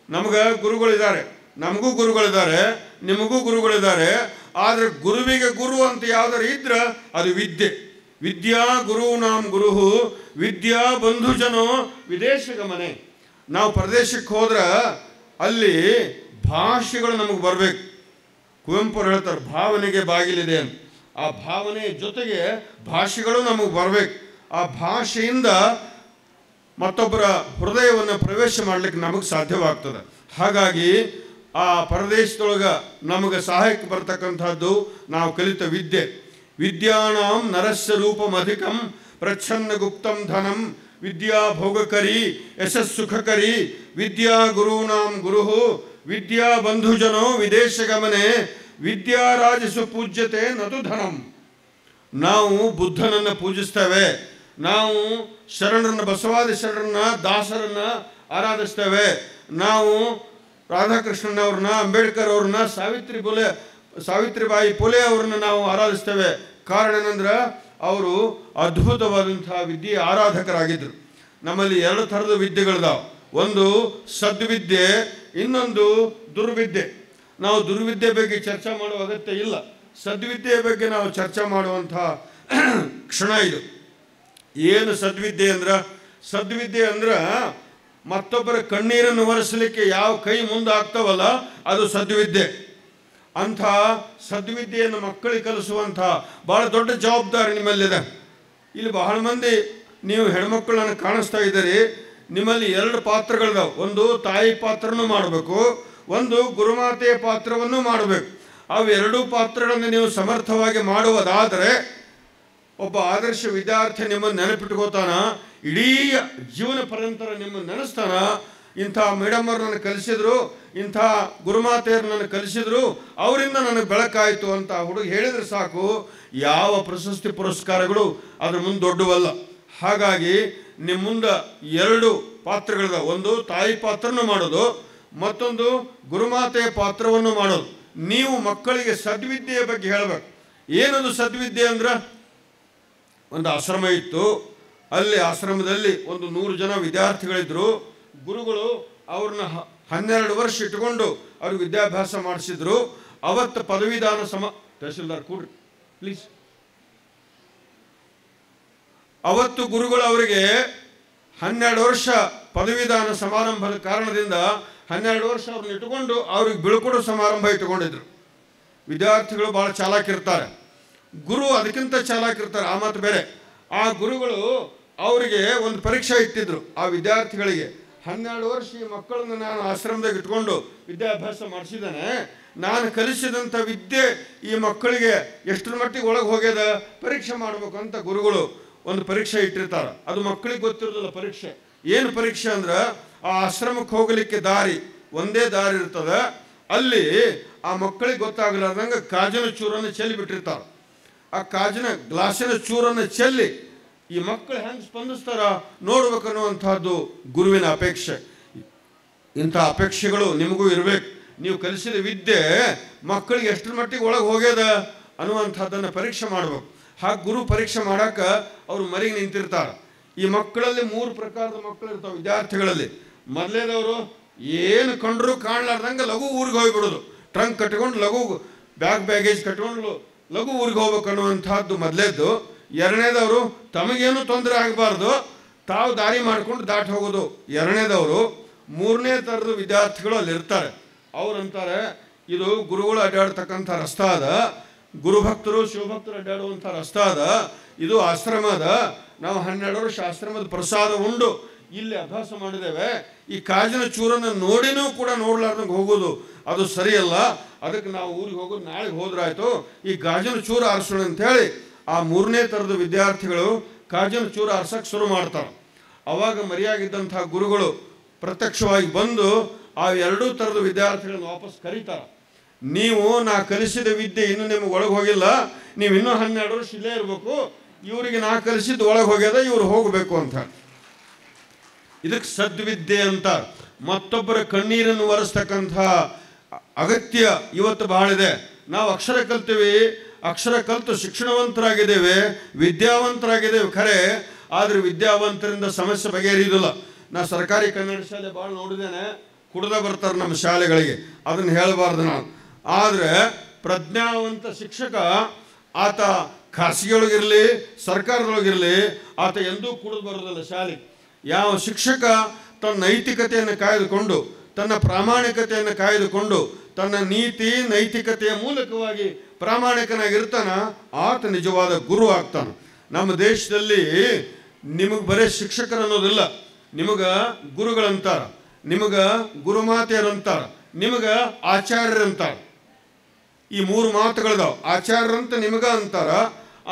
ನಮಗೆ ಗುರುಗಳಿದ್ದಾರೆ, ನಮಗೂ ಗುರುಗಳಿದ್ದಾರೆ, ನಿಮಗೂ ಗುರುಗಳಿದ್ದಾರೆ. ಆದರೆ ಗುರುವಿಗೆ ಗುರು ಅಂತ ಯಾವ್ದಾರು ಇದ್ರೆ ಅದು ವಿದ್ಯೆ. ವಿದ್ಯಾ ಗುರುನಾಂ ಗುರು ವಿದ್ಯಾ ಬಂಧುಜನೋ ವಿದೇಶ ಗಮನೆ. ನಾವು ಪ್ರದೇಶಕ್ಕೆ ಹೋದ್ರೆ ಅಲ್ಲಿ ಭಾಷೆಗಳು ನಮಗೆ ಬರಬೇಕು. ಕುವೆಂಪು ಹೇಳ್ತಾರೆ, ಭಾವನೆಗೆ ಬಾಗಿಲಿದೆ ಅಂತ. ಆ ಭಾವನೆಯ ಜೊತೆಗೆ ಭಾಷೆಗಳು ನಮಗೆ ಬರಬೇಕು. ಆ ಭಾಷೆಯಿಂದ ಮತ್ತೊಬ್ಬರ ಹೃದಯವನ್ನು ಪ್ರವೇಶ ಮಾಡಲಿಕ್ಕೆ ನಮಗೆ ಸಾಧ್ಯವಾಗ್ತದೆ. ಹಾಗಾಗಿ ಆ ಪರದೇಶದೊಳಗೆ ನಮಗೆ ಸಹಾಯಕ್ಕೆ ಬರ್ತಕ್ಕಂಥದ್ದು ನಾವು ಕಲಿತ ವಿದ್ಯೆ. ವಿದ್ಯಾನಾಂ ನರಸ್ಯ ರೂಪಮಧಿಕಂ ಪ್ರಚ್ಛನ್ನ ಗುಪ್ತಂ ಧನಂ. ವಿದ್ಯಾ ಭೋಗಕರಿ ಯಶಸ್ಸುಖಕರಿ. ವಿದ್ಯಾ ಗುರುನಾಂ ಗುರು ವಿದ್ಯಾ ಬಂಧುಜನೋ ವಿದೇಶ ಗಮನೆ. ವಿದ್ಯಾರಾಜಸು ಪೂಜ್ಯತೆ ನದು ಧನಂ. ನಾವು ಬುದ್ಧನನ್ನು ಪೂಜಿಸ್ತೇವೆ, ನಾವು ಶರಣರನ್ನ, ಬಸವಾದಿ ಶರಣರನ್ನ, ದಾಸರನ್ನ ಆರಾಧಿಸ್ತೇವೆ. ನಾವು ರಾಧಾಕೃಷ್ಣನವ್ರನ್ನ, ಅಂಬೇಡ್ಕರ್ ಅವ್ರನ್ನ, ಸಾವಿತ್ರಿಬಾಯಿ ಫುಲೆ ಅವ್ರನ್ನ ನಾವು ಆರಾಧಿಸ್ತೇವೆ. ಕಾರಣ ಏನಂದ್ರೆ ಅವರು ಅದ್ಭುತವಾದಂಥ ವಿದ್ಯೆ ಆರಾಧಕರಾಗಿದ್ದರು. ನಮ್ಮಲ್ಲಿ 2 ಥರದ ವಿದ್ಯೆಗಳಿದಾವೆ. ಒಂದು ಸದ್ವಿದ್ಯೆ, ಇನ್ನೊಂದು ದುರ್ವಿದ್ಯೆ. ನಾವು ದುರ್ವಿದ್ಯೆ ಬಗ್ಗೆ ಚರ್ಚೆ ಮಾಡುವ ಅಗತ್ಯ ಇಲ್ಲ. ಸದ್ವಿದ್ಯೆಯ ಬಗ್ಗೆ ನಾವು ಚರ್ಚೆ ಮಾಡುವಂಥ ಕ್ಷಣ ಇದು. ಏನು ಸದ್ವಿದ್ಯೆ ಅಂದ್ರೆ? ಸದ್ವಿದ್ಯೆ ಅಂದ್ರೆ ಮತ್ತೊಬ್ಬರ ಕಣ್ಣೀರನ್ನು ಒರೆಸಲಿಕ್ಕೆ ಯಾವ ಕೈ ಮುಂದೆ ಆಗ್ತಾವಲ್ಲ ಅದು ಸದ್ವಿದ್ಯೆ. ಅಂಥ ಸದ್ವಿದ್ಯೆಯನ್ನು ಮಕ್ಕಳಿಗೆ ಕಲಿಸುವಂಥ ಭಾಳ ದೊಡ್ಡ ಜವಾಬ್ದಾರಿ ನಿಮ್ಮಲ್ಲಿದೆ. ಇಲ್ಲಿ ಬಹಳ ಮಂದಿ ನೀವು ಹೆಣ್ಮಕ್ಕಳನ್ನು ಕಾಣಿಸ್ತಾ ಇದ್ದೀರಿ. ನಿಮ್ಮಲ್ಲಿ 2 ಪಾತ್ರಗಳಿದಾವೆ. ಒಂದು ತಾಯಿ ಪಾತ್ರನೂ ಮಾಡಬೇಕು, ಒಂದು ಗುರುಮಾತೆಯ ಪಾತ್ರವನ್ನು ಮಾಡಬೇಕು. ಅವೆರಡೂ ಪಾತ್ರಗಳನ್ನು ನೀವು ಸಮರ್ಥವಾಗಿ ಮಾಡುವುದಾದರೆ ಒಬ್ಬ ಆದರ್ಶ ವಿದ್ಯಾರ್ಥಿ ನಿಮ್ಮನ್ನು ನೆನಪಿಟ್ಕೋತಾನ, ಇಡೀ ಜೀವನ ಪರ್ಯಂತರ ನಿಮ್ಮನ್ನು ನೆನೆಸ್ತಾನ. ಇಂಥ ಮೇಡಮ್ಮರು ನನಗೆ ಕಲಿಸಿದ್ರು, ಇಂಥ ಗುರುಮಾತೆಯರು ನನಗೆ ಕಲಿಸಿದ್ರು, ಅವರಿಂದ ನನಗೆ ಬೆಳಕಾಯಿತು ಅಂತ ಹುಡುಗ ಹೇಳಿದ್ರೆ ಸಾಕು. ಯಾವ ಪ್ರಶಸ್ತಿ ಪುರಸ್ಕಾರಗಳು ಅದ್ರ ಮುಂದೆ ದೊಡ್ಡವಲ್ಲ. ಹಾಗಾಗಿ ನಿಮ್ಮ ಮುಂದೆ 2 ಪಾತ್ರಗಳಿದಾವೆ. ಒಂದು ತಾಯಿ ಪಾತ್ರನೂ ಮಾಡೋದು, ಮತ್ತೊಂದು ಗುರುಮಾತೆಯ ಪಾತ್ರವನ್ನು ಮಾಡೋದು. ನೀವು ಮಕ್ಕಳಿಗೆ ಸದ್ವಿದ್ಯೆಯ ಬಗ್ಗೆ ಹೇಳಬೇಕು. ಏನದು ಸದ್ವಿದ್ಯೆ ಅಂದ್ರೆ? ಒಂದು ಆಶ್ರಮ ಇತ್ತು, ಅಲ್ಲಿ ಆಶ್ರಮದಲ್ಲಿ ಒಂದು 100 ಜನ ವಿದ್ಯಾರ್ಥಿಗಳಿದ್ರು. ಗುರುಗಳು ಅವ್ರನ್ನ 12 ವರ್ಷ ಇಟ್ಕೊಂಡು ಅವ್ರಿಗೆ ವಿದ್ಯಾಭ್ಯಾಸ ಮಾಡಿಸಿದ್ರು. ಅವತ್ತು ಪದವೀದಾನ ತಹಸೀಲ್ದಾರ್ ಕೂಡ್ರಿ ಪ್ಲೀಸ್. ಅವತ್ತು ಗುರುಗಳು ಅವರಿಗೆ 12 ವರ್ಷ ಪದವೀದಾನ ಸಮಾರಂಭದ ಕಾರಣದಿಂದ 12 ವರ್ಷ ಅವ್ರನ್ನ ಇಟ್ಟುಕೊಂಡು ಅವ್ರಿಗೆ ಬೀಳ್ಕೊಡೋ ಸಮಾರಂಭ ಇಟ್ಟುಕೊಂಡಿದ್ರು. ವಿದ್ಯಾರ್ಥಿಗಳು ಭಾಳ ಚಾಲಾಕಿರ್ತಾರೆ, ಗುರು ಅದಕ್ಕಿಂತ ಚಾಲಾಕಿರ್ತಾರೆ, ಆ ಮಾತು ಬೇರೆ. ಆ ಗುರುಗಳು ಅವರಿಗೆ ಒಂದು ಪರೀಕ್ಷೆ ಇಟ್ಟಿದ್ರು ಆ ವಿದ್ಯಾರ್ಥಿಗಳಿಗೆ. 12 ವರ್ಷ ಈ ಮಕ್ಕಳನ್ನು ನಾನು ಆಶ್ರಮದಾಗ ಇಟ್ಕೊಂಡು ವಿದ್ಯಾಭ್ಯಾಸ ಮಾಡಿಸಿದ್ದೇನೆ, ನಾನು ಕಲಿಸಿದಂಥ ವಿದ್ಯೆ ಈ ಮಕ್ಕಳಿಗೆ ಎಷ್ಟರ ಮಟ್ಟಿಗೆ ಒಳಗೆ ಹೋಗ್ಯದ ಪರೀಕ್ಷೆ ಮಾಡಬೇಕು ಅಂತ ಗುರುಗಳು ಒಂದು ಪರೀಕ್ಷೆ ಇಟ್ಟಿರ್ತಾರೆ. ಅದು ಮಕ್ಕಳಿಗೆ ಗೊತ್ತಿರೋದಿಲ್ಲ ಪರೀಕ್ಷೆ. ಏನು ಪರೀಕ್ಷೆ ಅಂದ್ರೆ, ಆ ಆಶ್ರಮಕ್ಕೆ ಹೋಗಲಿಕ್ಕೆ ದಾರಿ ಒಂದೇ ದಾರಿ ಇರ್ತದೆ. ಅಲ್ಲಿ ಆ ಮಕ್ಕಳಿಗೆ ಗೊತ್ತಾಗಲಾರ್ದಂಗೆ ಕಾಜಿನ ಚೂರನ್ನು ಚೆಲ್ಲಿ ಬಿಟ್ಟಿರ್ತಾರೆ. ಆ ಕಾಜಿನ ಗ್ಲಾಸಿನ ಚೂರನ್ನು ಚೆಲ್ಲಿ ಈ ಮಕ್ಕಳು ಹೆಂಗೆ ಸ್ಪಂದಿಸ್ತಾರ ನೋಡ್ಬೇಕನ್ನುವಂಥದ್ದು ಗುರುವಿನ ಅಪೇಕ್ಷೆ. ಇಂಥ ಅಪೇಕ್ಷೆಗಳು ನಿಮಗೂ ಇರಬೇಕು. ನೀವು ಕಲಿಸಿದ ವಿದ್ಯೆ ಮಕ್ಕಳಿಗೆ ಎಷ್ಟರ ಮಟ್ಟಿಗೆ ಒಳಗೆ ಹೋಗ್ಯದ ಅನ್ನುವಂಥದ್ದನ್ನು ಪರೀಕ್ಷೆ ಮಾಡ್ಬೇಕು. ಹಾಗೆ ಗುರು ಪರೀಕ್ಷೆ ಮಾಡಾಕ ಅವರು ಮರಿಗೆ ನಿಂತಿರ್ತಾರೆ. ಈ ಮಕ್ಕಳಲ್ಲಿ 3 ಪ್ರಕಾರದ ಮಕ್ಕಳು ಇರ್ತಾವೆ ವಿದ್ಯಾರ್ಥಿಗಳಲ್ಲಿ. ಮೊದಲೇದವರು ಏನು ಕಂಡ್ರು ಕಾಣಲಾರ್ದಂಗೆ ಲಘು ಊರಿಗೆ ಹೋಗಿಬಿಡೋದು, ಟ್ರಂಕ್ ಕಟ್ಕೊಂಡು ಲಘು ಬ್ಯಾಗೇಜ್ ಕಟ್ಕೊಂಡು ಲಘು ಊರಿಗೆ ಹೋಗ್ಬೇಕು ಅನ್ನುವಂಥದ್ದು ಮೊದಲೇದ್ದು. ಎರಡನೇದವರು ತಮಗೇನು ತೊಂದರೆ ಆಗಬಾರ್ದು, ತಾವು ದಾರಿ ಮಾಡ್ಕೊಂಡು ದಾಟಿ ಹೋಗೋದು ಎರಡನೇದವರು. 3ನೇ ಥರದ ವಿದ್ಯಾರ್ಥಿಗಳು ಅಲ್ಲಿ ಇರ್ತಾರೆ. ಅವ್ರಂತಾರೆ, ಇದು ಗುರುಗಳು ಅಡ್ಡಾಡ್ತಕ್ಕಂಥ ರಸ್ತೆ ಅದ, ಗುರುಭಕ್ತರು ಶಿವಭಕ್ತರು ಅಡ್ಡಾಡುವಂಥ ರಸ್ತೆ ಅದ, ಇದು ಆಶ್ರಮ ಅದ, ನಾವು 12 ವರ್ಷ ಆಶ್ರಮದ ಪ್ರಸಾದ ಉಂಡು ಇಲ್ಲಿ ಅಭ್ಯಾಸ ಮಾಡಿದ್ದೇವೆ, ಈ ಕಾಜಿನ ಚೂರನ್ನು ನೋಡಿನೂ ಕೂಡ ನೋಡ್ಲಾರ್ದಂಗೆ ಹೋಗೋದು ಅದು ಸರಿಯಲ್ಲ, ಅದಕ್ಕೆ ನಾವು ಊರಿಗೆ ಹೋಗೋದು ನಾಳೆಗೆ ಹೋದ್ರಾಯ್ತು, ಈ ಗಾಜಿನ ಚೂರು ಆರಿಸೋಣ ಅಂಥೇಳಿ ಆ 3ನೇ ಥರದ ವಿದ್ಯಾರ್ಥಿಗಳು ಕಾಜಿನ ಚೂರು ಆರ್ಸಕ್ಕೆ ಶುರು ಮಾಡ್ತಾರೆ. ಅವಾಗ ಮರೆಯಾಗಿದ್ದಂಥ ಗುರುಗಳು ಪ್ರತ್ಯಕ್ಷವಾಗಿ ಬಂದು ಆ 2 ಥರದ ವಿದ್ಯಾರ್ಥಿಗಳನ್ನು ವಾಪಸ್ ಕರೀತಾರೆ. ನೀವು ನಾ ಕಲಿಸಿದ ವಿದ್ಯೆ ಇನ್ನೂ ನಿಮಗೆ ಒಳಗೆ ಹೋಗಿಲ್ಲ, ನೀವು ಇನ್ನೂ 12 ವರ್ಷ ಇಲ್ಲೇ ಇರಬೇಕು, ಇವರಿಗೆ ನಾ ಕಲಿಸಿದ್ದು ಒಳಗೆ ಹೋಗ್ಯದ, ಇವ್ರು ಹೋಗಬೇಕು ಅಂತ. ಇದಕ್ಕೆ ಸದ್ವಿದ್ಯೆ ಅಂತ. ಮತ್ತೊಬ್ಬರ ಕಣ್ಣೀರನ್ನು ಒರೆಸ್ತಕ್ಕಂಥ ಅಗತ್ಯ ಇವತ್ತು ಬಹಳ ಇದೆ. ನಾವು ಅಕ್ಷರ ಕಲ್ತೀವಿ, ಅಕ್ಷರ ಕಲಿತು ಶಿಕ್ಷಣವಂತರಾಗಿದ್ದೇವೆ, ವಿದ್ಯಾವಂತರಾಗಿದ್ದೇವೆ ಖರೆ, ಆದರೆ ವಿದ್ಯಾವಂತರಿಂದ ಸಮಸ್ಯೆ ಬಗೆಹರಿಯುವುದಿಲ್ಲ. ನಾ ಸರ್ಕಾರಿ ಕನ್ನಡ ಶಾಲೆ ಭಾಳ ನೋಡಿದ್ದೇನೆ, ಕುಡ್ದ ಬರ್ತಾರೆ ನಮ್ಮ ಶಾಲೆಗಳಿಗೆ, ಅದನ್ನು ಹೇಳಬಾರ್ದು ನಾನು. ಆದರೆ ಪ್ರಜ್ಞಾವಂತ ಶಿಕ್ಷಕ ಆತ ಖಾಸಗಿಯೊಳಗಿರಲಿ ಸರ್ಕಾರದೊಳಗಿರಲಿ ಆತ ಎಂದೂ ಕುಡಿದು ಬರೋದಿಲ್ಲ ಶಾಲೆಗೆ. ಯಾವ ಶಿಕ್ಷಕ ತನ್ನ ನೈತಿಕತೆಯನ್ನು ಕಾಯ್ದುಕೊಂಡು, ತನ್ನ ಪ್ರಾಮಾಣಿಕತೆಯನ್ನು ಕಾಯ್ದುಕೊಂಡು, ತನ್ನ ನೀತಿ ನೈತಿಕತೆಯ ಮೂಲಕವಾಗಿ ಪ್ರಾಮಾಣಿಕನಾಗಿರ್ತಾನ, ಆತ ನಿಜವಾದ ಗುರು ಆಗ್ತಾನೆ. ನಮ್ಮ ದೇಶದಲ್ಲಿ ನಿಮಗೆ ಬರೀ ಶಿಕ್ಷಕರು ಅನ್ನೋದಿಲ್ಲ, ನಿಮಗೆ ಗುರುಗಳಂತಾರ, ನಿಮಗೆ ಗುರುಮಾತೆಯರಂತಾರ, ನಿಮಗೆ ಆಚಾರ್ಯರಂತಾರ. ಈ 3 ಮಾತುಗಳದಾವ. ಆಚಾರ್ಯರಂತ ನಿಮಗ ಅಂತಾರ,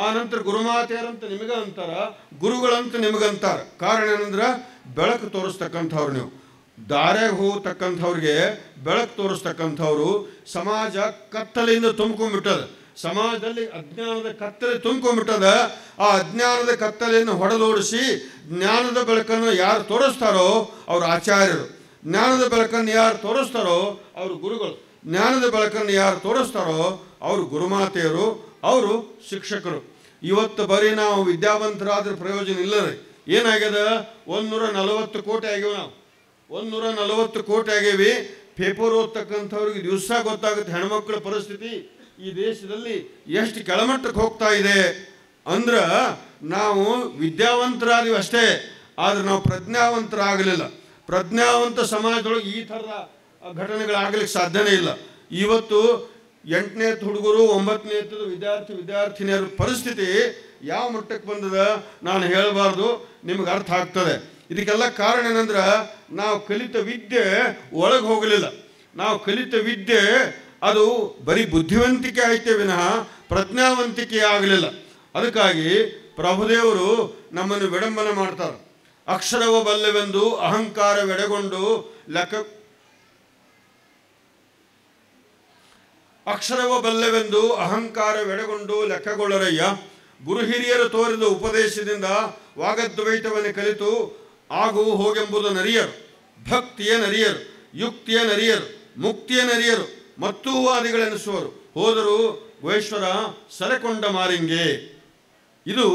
ಆ ನಂತರ ಗುರುಮಾತೆಯರಂತ ನಿಮಗ ಅಂತಾರ, ಗುರುಗಳಂತ ನಿಮಗಂತಾರ. ಕಾರಣ ಏನಂದ್ರೆ ಬೆಳಕು ತೋರಿಸ್ತಕ್ಕಂಥವ್ರು, ನೀವು ದಾರ್ಯಾಗ ಹೋಗತಕ್ಕಂಥವ್ರಿಗೆ ಬೆಳಕು ತೋರಿಸ್ತಕ್ಕಂಥವ್ರು. ಸಮಾಜ ಕತ್ತಲೆಯಿಂದ ತುಂಬ್ಕೊಂಡ್ಬಿಟ್ಟದ, ಸಮಾಜದಲ್ಲಿ ಅಜ್ಞಾನದ ಕತ್ತಲೆ ತುಂಬ್ಕೊಂಡ್ಬಿಟ್ಟದ. ಆ ಅಜ್ಞಾನದ ಕತ್ತಲೆಯನ್ನು ಹೊಡೆದೋಡಿಸಿ ಜ್ಞಾನದ ಬೆಳಕನ್ನು ಯಾರು ತೋರಿಸ್ತಾರೋ ಅವರು ಆಚಾರ್ಯರು, ಜ್ಞಾನದ ಬೆಳಕನ್ನು ಯಾರು ತೋರಿಸ್ತಾರೋ ಅವರು ಗುರುಗಳು, ಜ್ಞಾನದ ಬೆಳಕನ್ನು ಯಾರು ತೋರಿಸ್ತಾರೋ ಅವರು ಗುರುಮಾತೆಯರು, ಅವರು ಶಿಕ್ಷಕರು. ಇವತ್ತು ಬರೀ ನಾವು ವಿದ್ಯಾವಂತರಾದ್ರೆ ಪ್ರಯೋಜನ ಇಲ್ಲ ರೀ. ಏನಾಗ್ಯದ, 140 ಕೋಟಿ ಆಗ್ಯಾವ, ನಾವು 140 ಕೋಟಿ ಆಗೇವಿ. ಪೇಪರ್ ಓದ್ತಕ್ಕಂಥವ್ರಿಗೆ ದಿವಸ ಗೊತ್ತಾಗುತ್ತೆ ಹೆಣ್ಮಕ್ಳ ಪರಿಸ್ಥಿತಿ ಈ ದೇಶದಲ್ಲಿ ಎಷ್ಟು ಕೆಳಮಟ್ಟಕ್ಕೆ ಹೋಗ್ತಾ ಇದೆ. ಅಂದ್ರೆ ನಾವು ವಿದ್ಯಾವಂತರಾದೀವಿ ಅಷ್ಟೇ, ಆದರೆ ನಾವು ಪ್ರಜ್ಞಾವಂತರಾಗಲಿಲ್ಲ. ಪ್ರಜ್ಞಾವಂತ ಸಮಾಜದೊಳಗೆ ಈ ಥರದ ಘಟನೆಗಳಾಗಲಿಕ್ಕೆ ಸಾಧ್ಯನೇ ಇಲ್ಲ. ಇವತ್ತು 8ನೇ ಹುಡುಗರು 9ನೇ ವಿದ್ಯಾರ್ಥಿನಿಯರ ಪರಿಸ್ಥಿತಿ ಯಾವ ಮಟ್ಟಕ್ಕೆ ಬಂದದ ನಾನು ಹೇಳಬಾರ್ದು, ನಿಮ್ಗೆ ಅರ್ಥ ಆಗ್ತದೆ. ಇದಕ್ಕೆಲ್ಲ ಕಾರಣ ಏನಂದ್ರೆ ನಾವು ಕಲಿತ ವಿದ್ಯೆ ಒಳಗೆ ಹೋಗಲಿಲ್ಲ. ನಾವು ಕಲಿತ ವಿದ್ಯೆ ಅದು ಬರೀ ಬುದ್ಧಿವಂತಿಕೆ ಆಯ್ತೇ ವಿನಃ ಪ್ರಜ್ಞಾವಂತಿಕೆ ಆಗಲಿಲ್ಲ. ಅದಕ್ಕಾಗಿ ಪ್ರಭುದೇವರು ನಮ್ಮನ್ನು ವಿಡಂಬನೆ ಮಾಡ್ತಾರೆ. ಅಕ್ಷರವ ಬಲ್ಲೆವೆಂದು ಅಹಂಕಾರವೆಡೆಗೊಂಡು ಅಕ್ಷರವ ಬಲ್ಲೆವೆಂದು ಅಹಂಕಾರವೆಡೆಗೊಂಡು ಲೆಕ್ಕಗೊಳ್ಳರಯ್ಯ. ಗುರು ಹಿರಿಯರು ತೋರಿದ ಉಪದೇಶದಿಂದ ವಾಗದ್ವೈತವನ್ನು ಕಲಿತು ಆಗು ಹೋಗೆಂಬುದು ನರಿಯರು, ಭಕ್ತಿಯ ನರಿಯರು, ಯುಕ್ತಿಯ ನರಿಯರು, ಮುಕ್ತಿಯ ನರಿಯರು, ಮತ್ತೂ ವಾದಿಗಳೆನಿಸುವರು, ಹೋದರು ಗೋಶ್ವರ ಸೆರೆಕೊಂಡ ಮಾರಿಂಗೆ. ಇದು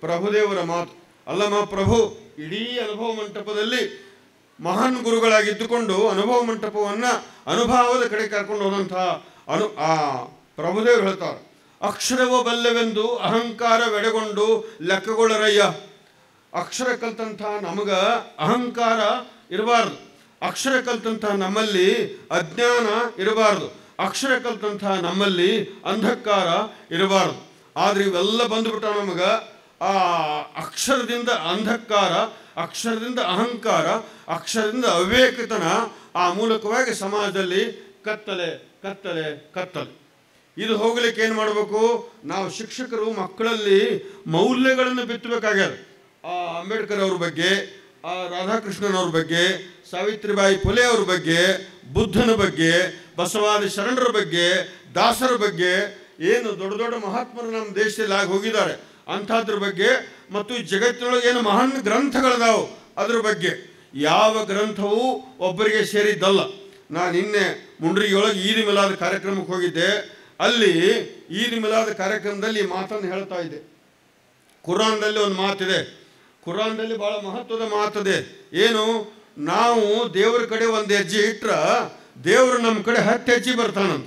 ಪ್ರಭುದೇವರ ಮಾತು. ಅಲ್ಲಮ್ಮ ಪ್ರಭು, ಇಡೀ ಅನುಭವ ಮಂಟಪದಲ್ಲಿ ಮಹಾನ್ ಗುರುಗಳಾಗಿದ್ದುಕೊಂಡು ಅನುಭವ ಮಂಟಪವನ್ನು ಅನುಭವದ ಕಡೆ ಕರ್ಕೊಂಡು ಹೋದಂತಹ ಆ ಪ್ರಭುದೇವರು ಹೇಳ್ತಾರೆ, ಅಕ್ಷರವ ಬಲ್ಲೆವೆಂದು ಅಹಂಕಾರವೆಡೆಗೊಂಡು ಲೆಕ್ಕಗೊಳ್ಳರಯ್ಯ. ಅಕ್ಷರ ಕಲ್ತಂಥ ನಮಗ ಅಹಂಕಾರ ಇರಬಾರ್ದು, ಅಕ್ಷರ ಕಲ್ತಂಥ ನಮ್ಮಲ್ಲಿ ಅಜ್ಞಾನ ಇರಬಾರ್ದು, ಅಕ್ಷರ ಕಲ್ತಂಥ ನಮ್ಮಲ್ಲಿ ಅಂಧಕಾರ ಇರಬಾರ್ದು. ಆದರೆ ಇವೆಲ್ಲ ಬಂದುಬಿಟ್ಟ ನಮಗೆ ಆ ಅಕ್ಷರದಿಂದ ಅಂಧಕಾರ, ಅಕ್ಷರದಿಂದ ಅಹಂಕಾರ, ಅಕ್ಷರದಿಂದ ಅವಿವೇಕತನ, ಆ ಮೂಲಕವಾಗಿ ಸಮಾಜದಲ್ಲಿ ಕತ್ತಲೆ ಕತ್ತಲೆ ಕತ್ತಲೆ. ಇದು ಹೋಗ್ಲಿಕ್ಕೆ ಏನು ಮಾಡಬೇಕು? ನಾವು ಶಿಕ್ಷಕರು ಮಕ್ಕಳಲ್ಲಿ ಮೌಲ್ಯಗಳನ್ನು ಬಿತ್ತಬೇಕಾಗ್ಯದ. ಆ ಅಂಬೇಡ್ಕರ್ ಅವ್ರ ಬಗ್ಗೆ, ಆ ರಾಧಾಕೃಷ್ಣನವ್ರ ಬಗ್ಗೆ, ಸಾವಿತ್ರಿಬಾಯಿ ಫುಲೆ ಅವ್ರ ಬಗ್ಗೆ, ಬುದ್ಧನ ಬಗ್ಗೆ, ಬಸವಾದಿ ಶರಣರ ಬಗ್ಗೆ, ದಾಸರ ಬಗ್ಗೆ, ಏನು ದೊಡ್ಡ ದೊಡ್ಡ ಮಹಾತ್ಮರು ನಮ್ಮ ದೇಶದಲ್ಲಿ ಆಗಿ ಹೋಗಿದ್ದಾರೆ ಅಂಥದ್ರ ಬಗ್ಗೆ, ಮತ್ತು ಜಗತ್ತಿನೊಳಗೆ ಏನು ಮಹಾನ್ ಗ್ರಂಥಗಳಿದಾವೆ ಅದ್ರ ಬಗ್ಗೆ. ಯಾವ ಗ್ರಂಥವೂ ಒಬ್ಬರಿಗೆ ಸೇರಿದ್ದಲ್ಲ. ನಾನು ನಿನ್ನೆ ಮುಂಡ್ರಿಗೆಯೊಳಗೆ ಈದ್ ಮಿಲಾದ್ ಕಾರ್ಯಕ್ರಮಕ್ಕೆ ಹೋಗಿದ್ದೆ. ಅಲ್ಲಿ ಈದ್ ಮಿಲಾದ್ ಕಾರ್ಯಕ್ರಮದಲ್ಲಿ ಮಾತನ್ನು ಹೇಳ್ತಾ ಇದ್ದೆ. ಕುರಾನ್ದಲ್ಲಿ ಒಂದು ಮಾತಿದೆ, ಕುರಾನ್ದಲ್ಲಿ ಭಾಳ ಮಹತ್ವದ ಮಾತಿದೆ. ಏನು? ನಾವು ದೇವರ ಕಡೆ ಒಂದು ಹೆಜ್ಜೆ ಇಟ್ರೆ ದೇವರು ನಮ್ಮ ಕಡೆ 10 ಹೆಜ್ಜೆ ಬರ್ತಾನಂತ.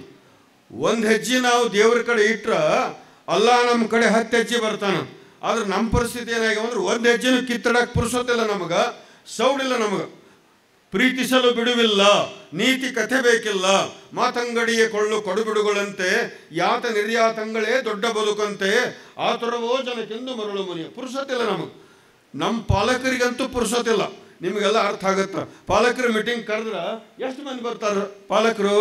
ಒಂದು ಹೆಜ್ಜೆ ನಾವು ದೇವ್ರ ಕಡೆ ಇಟ್ರೆ ಅಲ್ಲ ನಮ್ಮ ಕಡೆ 10 ಹೆಜ್ಜೆ ಬರ್ತಾನಂತ. ಆದ್ರೆ ನಮ್ಮ ಪರಿಸ್ಥಿತಿ ಏನಾಗ್ಯಾವ ಅಂದ್ರೆ ಒಂದು ಹೆಜ್ಜೆನೂ ಕಿತ್ತಡಕ್ಕೆ ಪುರುಸೋತಿಲ್ಲ ನಮಗೆ, ಸೌಡಿಲ್ಲ ನಮಗೆ. ಪ್ರೀತಿಸಲು ಬಿಡುವಿಲ್ಲ, ನೀತಿ ಕಥೆ ಬೇಕಿಲ್ಲ, ಮಾತಂಗಡಿಯ ಕೊಳ್ಳು ಕೊಡುಬಿಡುಗಳಂತೆ, ಯಾತ ನಿರ್ಯಾತಂಗಳೇ ದೊಡ್ಡ ಬದುಕಂತೆ, ಆತುರವೋ ಜನಕ್ಕೆಂದು ಮರಳು ಮುನಿಯ. ಪುರುಸೋತಿಲ್ಲ ನಮಗೆ. ನಮ್ಮ ಪಾಲಕರಿಗಂತೂ ಪುರುಸೋತಿಲ್ಲ. ನಿಮಗೆಲ್ಲ ಅರ್ಥ ಆಗತ್ತ. ಪಾಲಕರು ಮೀಟಿಂಗ್ ಕರೆದ್ರೆ ಎಷ್ಟು ಮಂದಿ ಬರ್ತಾರೆ ಪಾಲಕರು?